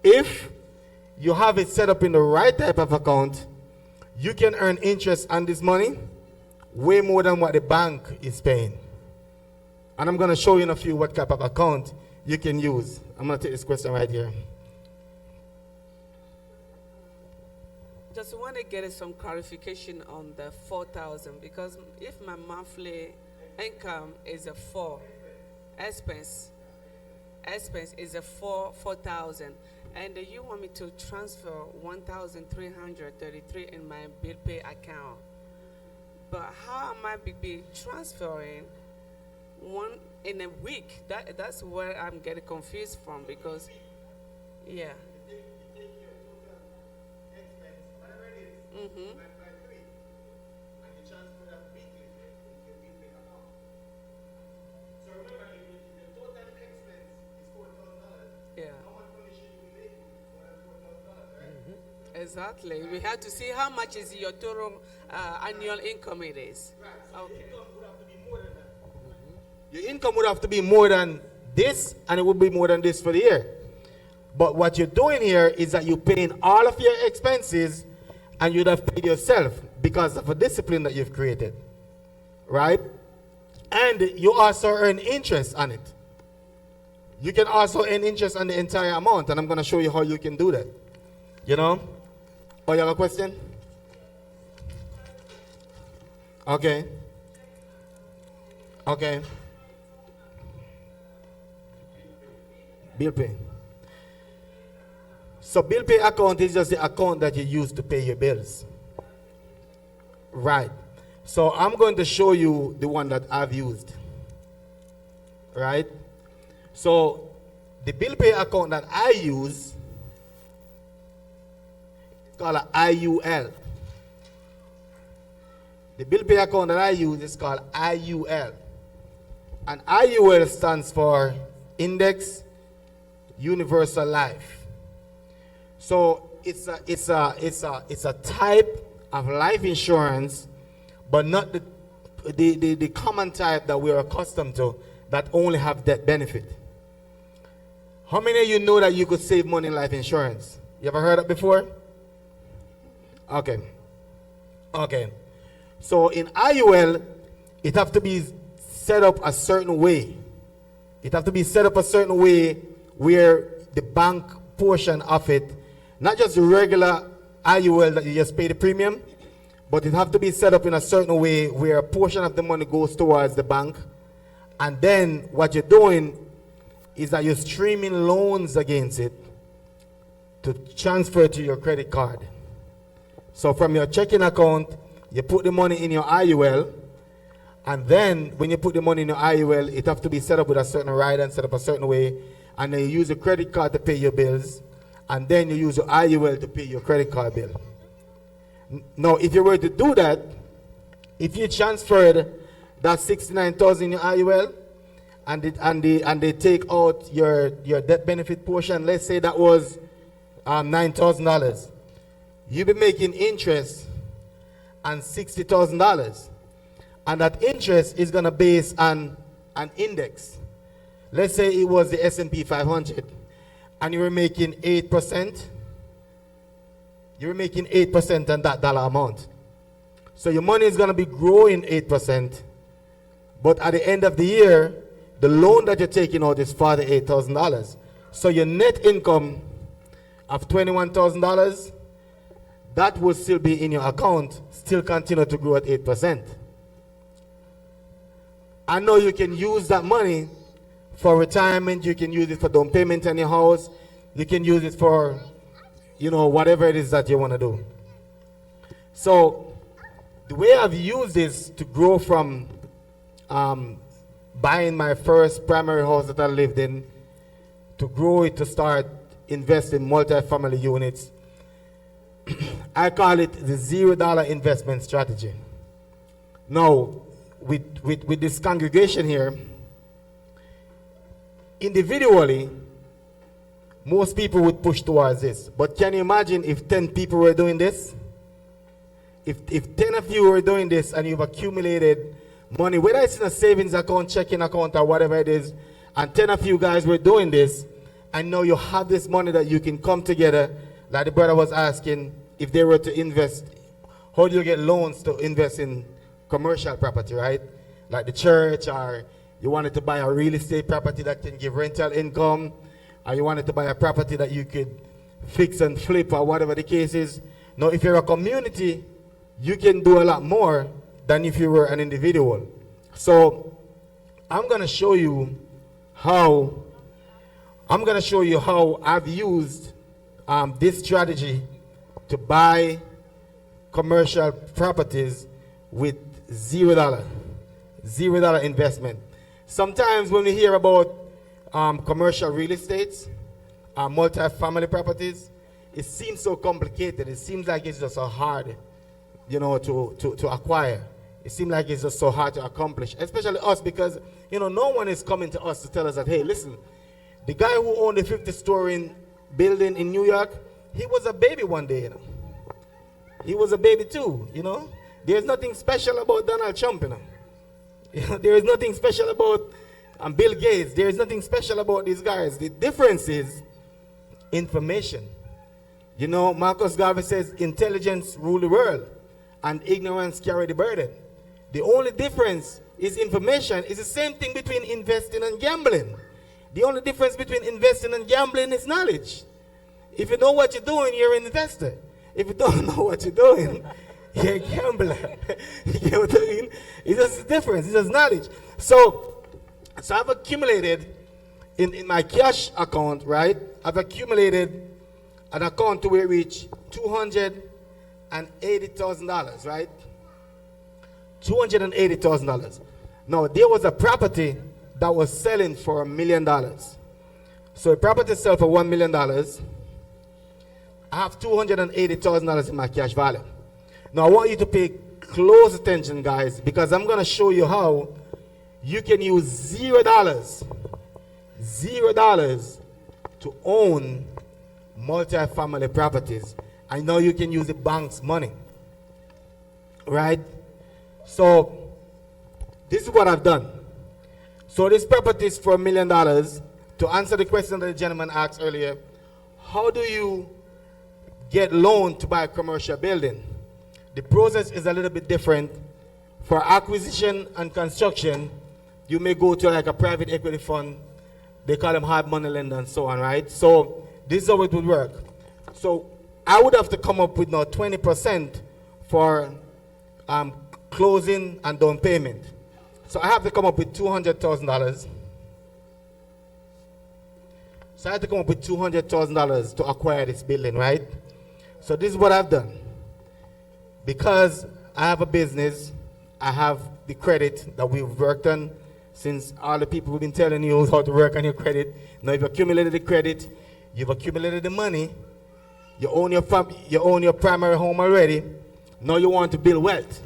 if you have it set up in the right type of account, you can earn interest on this money way more than what the bank is paying. And I'm going to show you in a few what type of account you can use. I'm going to take this question right here. Just want to get some clarification on the 4,000, because if my monthly income is a 4, expense is a 4,000, and you want me to transfer 1,333 in my bill pay account, but how am I be transferring one in a week? That's where I'm getting confused from, because yeah. Mm-hmm. Exactly. We have to see how much is your total annual income it is. Okay. Your income would have to be more than this, and it would be more than this for the year. But what you're doing here is that you're paying all of your expenses, and you'd have paid yourself because of a discipline that you've created. Right? And you also earn interest on it. You can also earn interest on the entire amount, and I'm going to show you how you can do that. You know? Oh, you have a question? Okay. Bill pay. So bill pay account is just the account that you use to pay your bills. Right. So I'm going to show you the one that I've used. Right? So the bill pay account that I use is called an IUL. The bill pay account that I use is called IUL. And IUL stands for Index Universal Life. So it's a type of life insurance, but not the common type that we're accustomed to that only have death benefit. How many of you know that you could save money in life insurance? You ever heard that before? Okay. Okay. So in IUL, it have to be set up a certain way. It have to be set up a certain way where the bank portion of it, not just the regular IUL that you just pay the premium, but it have to be set up in a certain way where a portion of the money goes towards the bank. And then what you're doing is that you're streaming loans against it to transfer to your credit card. So from your checking account, you put the money in your IUL, and then when you put the money in your IUL, it have to be set up with a certain rider and set up a certain way, and then you use your credit card to pay your bills, and then you use your IUL to pay your credit card bill. Now, if you were to do that, if you transferred that $69,000 in your IUL, and they take out your debt benefit portion, let's say that was $9,000, you'll be making interest on $60,000, and that interest is going to base on an index. Let's say it was the S&P 500, and you were making 8%. You were making 8% on that dollar amount. So your money is going to be growing 8%, but at the end of the year, the loan that you're taking out is $48,000. So your net income of $21,000, that will still be in your account, still continue to grow at 8%. I know you can use that money for retirement, you can use it for down payment on your house, you can use it for, you know, whatever it is that you want to do. So the way I've used this to grow from buying my first primary house that I lived in, to grow it to start investing in multi-family units, I call it the $0 investment strategy. Now, with this congregation here, individually, most people would push towards this. But can you imagine if 10 people were doing this? If 10 of you were doing this and you've accumulated money, whether it's in a savings account, checking account, or whatever it is, and 10 of you guys were doing this, and now you have this money that you can come together, like the brother was asking, if they were to invest, how do you get loans to invest in commercial property, right? Like the church, or you wanted to buy a real estate property that can give rental income, or you wanted to buy a property that you could fix and flip, or whatever the case is. Now, if you're a community, you can do a lot more than if you were an individual. So I'm going to show you how I've used this strategy to buy commercial properties with $0 investment. Sometimes when we hear about commercial real estates, multi-family properties, it seems so complicated. It seems like it's just so hard, you know, to acquire. It seems like it's just so hard to accomplish, especially us, because, you know, no one is coming to us to tell us that, hey, listen, the guy who owned the 50-story building in New York, he was a baby one day, you know. He was a baby too, you know. There's nothing special about Donald Trump, you know. There is nothing special about Bill Gates. There is nothing special about these guys. The difference is information. You know, Marcus Garvey says, intelligence rule the world and ignorance carry the burden. The only difference is information. It's the same thing between investing and gambling. The only difference between investing and gambling is knowledge. If you know what you're doing, you're an investor. If you don't know what you're doing, You're a gambler. You get what I mean? It's just a difference. It's just knowledge. So I've accumulated in my cash account, right? I've accumulated an account to where it reach $280,000, right? $280,000. Now, there was a property that was selling for $1 million. So a property sell for $1 million. I have $280,000 in my cash value. Now, I want you to pay close attention, guys, because I'm going to show you how you can use $0 to own multi-family properties. I know you can use the bank's money, right? So this is what I've done. So this property is for $1 million. To answer the question that the gentleman asked earlier, how do you get loan to buy a commercial building? The process is a little bit different. For acquisition and construction, you may go to like a private equity fund. They call them hard money lender and so on, right? So this is how it would work. So I would have to come up with now 20% for closing and down payment. So I have to come up with $200,000. So I have to come up with $200,000 to acquire this building, right? So this is what I've done. Because I have a business, I have the credit that we've worked on since all the people who've been telling you how to work on your credit. Now you've accumulated the credit, you've accumulated the money, you own your primary home already. Now you want to build wealth.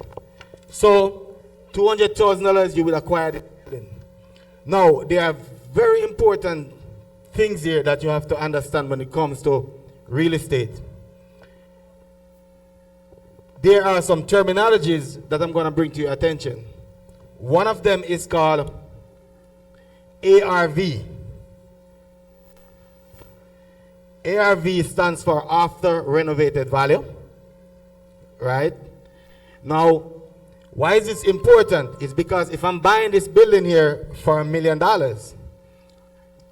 So $200,000 you will acquire the building. Now there are very important things here that you have to understand when it comes to real estate. There are some terminologies that I'm going to bring to your attention. One of them is called ARV. ARV stands for after renovated value, right? Now, why is this important? It's because if I'm buying this building here for $1 million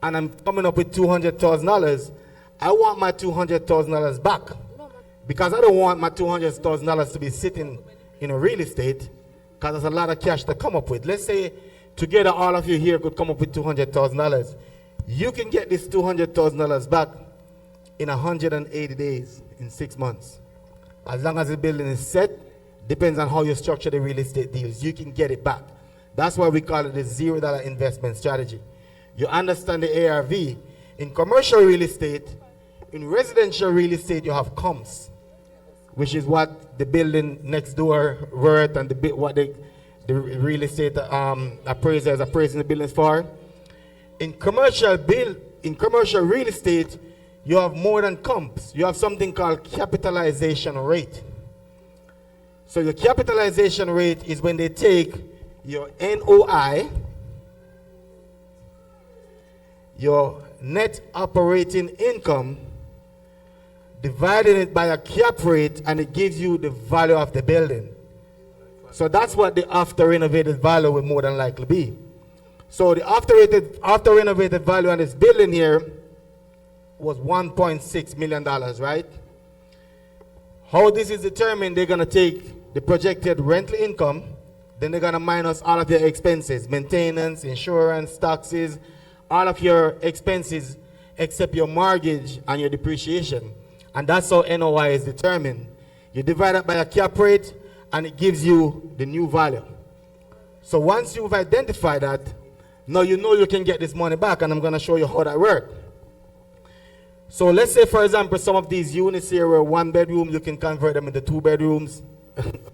and I'm coming up with $200,000, I want my $200,000 back. Because I don't want my $200,000 to be sitting in a real estate, because there's a lot of cash to come up with. Let's say together all of you here could come up with $200,000. You can get this $200,000 back in 180 days, in 6 months. As long as the building is set, depends on how you structure the real estate deals, you can get it back. That's why we call it the $0 investment strategy. You understand the ARV. In commercial real estate, in residential real estate, you have comps, which is what the building next door worth and what the real estate appraiser is appraising the buildings for. In commercial real estate, you have more than comps. You have something called capitalization rate. So your capitalization rate is when they take your NOI, your net operating income, dividing it by a cap rate, and it gives you the value of the building. So that's what the after renovated value will more than likely be. So the after renovated value on this building here was $1.6 million, right? How this is determined, they're going to take the projected rental income, then they're going to minus all of your expenses, maintenance, insurance, taxes, all of your expenses except your mortgage and your depreciation. And that's how NOI is determined. You divide it by a cap rate and it gives you the new value. So once you've identified that, now you know you can get this money back, and I'm going to show you how that works. So let's say, for example, some of these units here were 1 bedroom, you can convert them into 2 bedrooms.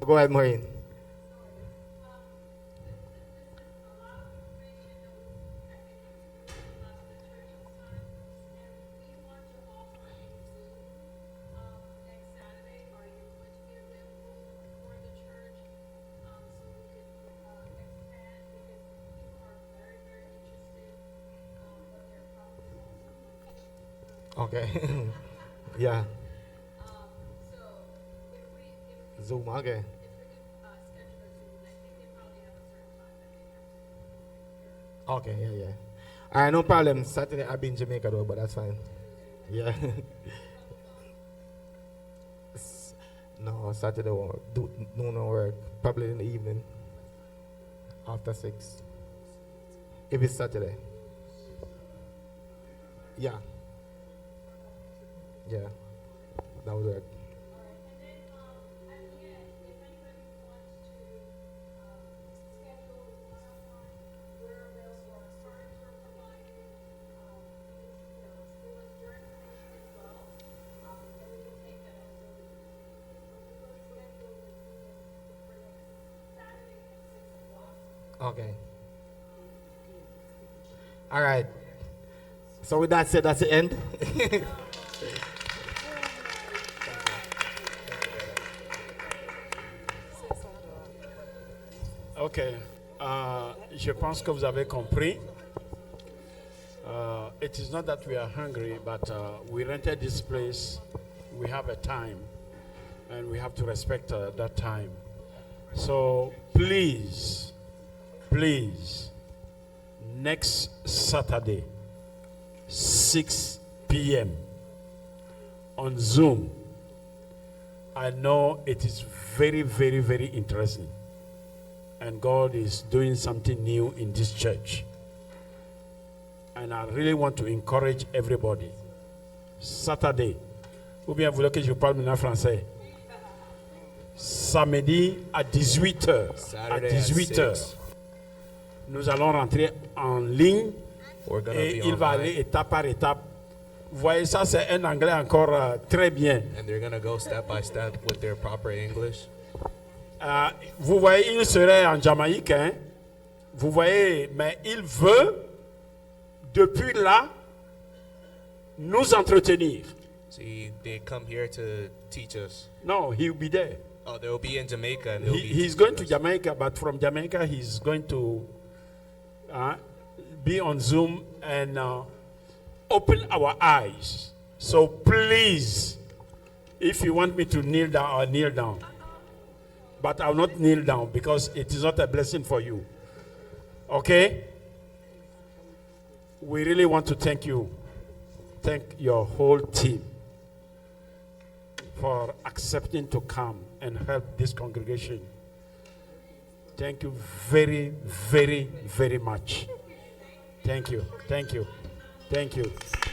Go ahead, Maureen. Okay. Yeah. Zoom, okay. Okay, yeah. All right, no problem. Saturday I'll be in Jamaica though, but that's fine. Yeah. No, Saturday won't do no work. Probably in the evening. After 6. If it's Saturday. Yeah. Yeah. That would work. Okay. All right. So with that said, that's the end. Ok. Je pense que vous avez compris. It is not that we are hungry, but we rented this place. We have a time, and we have to respect that time. So please, next Saturday, 6 p.m. on Zoom. I know it is very, very, very interesting. And God is doing something new in this church. And I really want to encourage everybody. Saturday, ou bien vous voulez que je parle maintenant français? Samedi à 18h. À 18h. Nous allons rentrer en ligne et il va aller étape par étape. Vous voyez, ça c'est un anglais encore très bien. And they're going to go step by step with their proper English. Vous voyez, il serait en Jamaïque, hein? Vous voyez, mais il veut, depuis là, nous entretenir. See, they come here to teach us. No, he'll be there. Oh, they'll be in Jamaica. And He's going to Jamaica, but from Jamaica, he's going to be on Zoom and open our eyes. So please, if you want me to kneel down, I'll kneel down. But I'll not kneel down because it is not a blessing for you. Okay? We really want to thank you. Thank your whole team for accepting to come and help this congregation. Thank you very, very, very much. Thank you. Thank you. Thank you.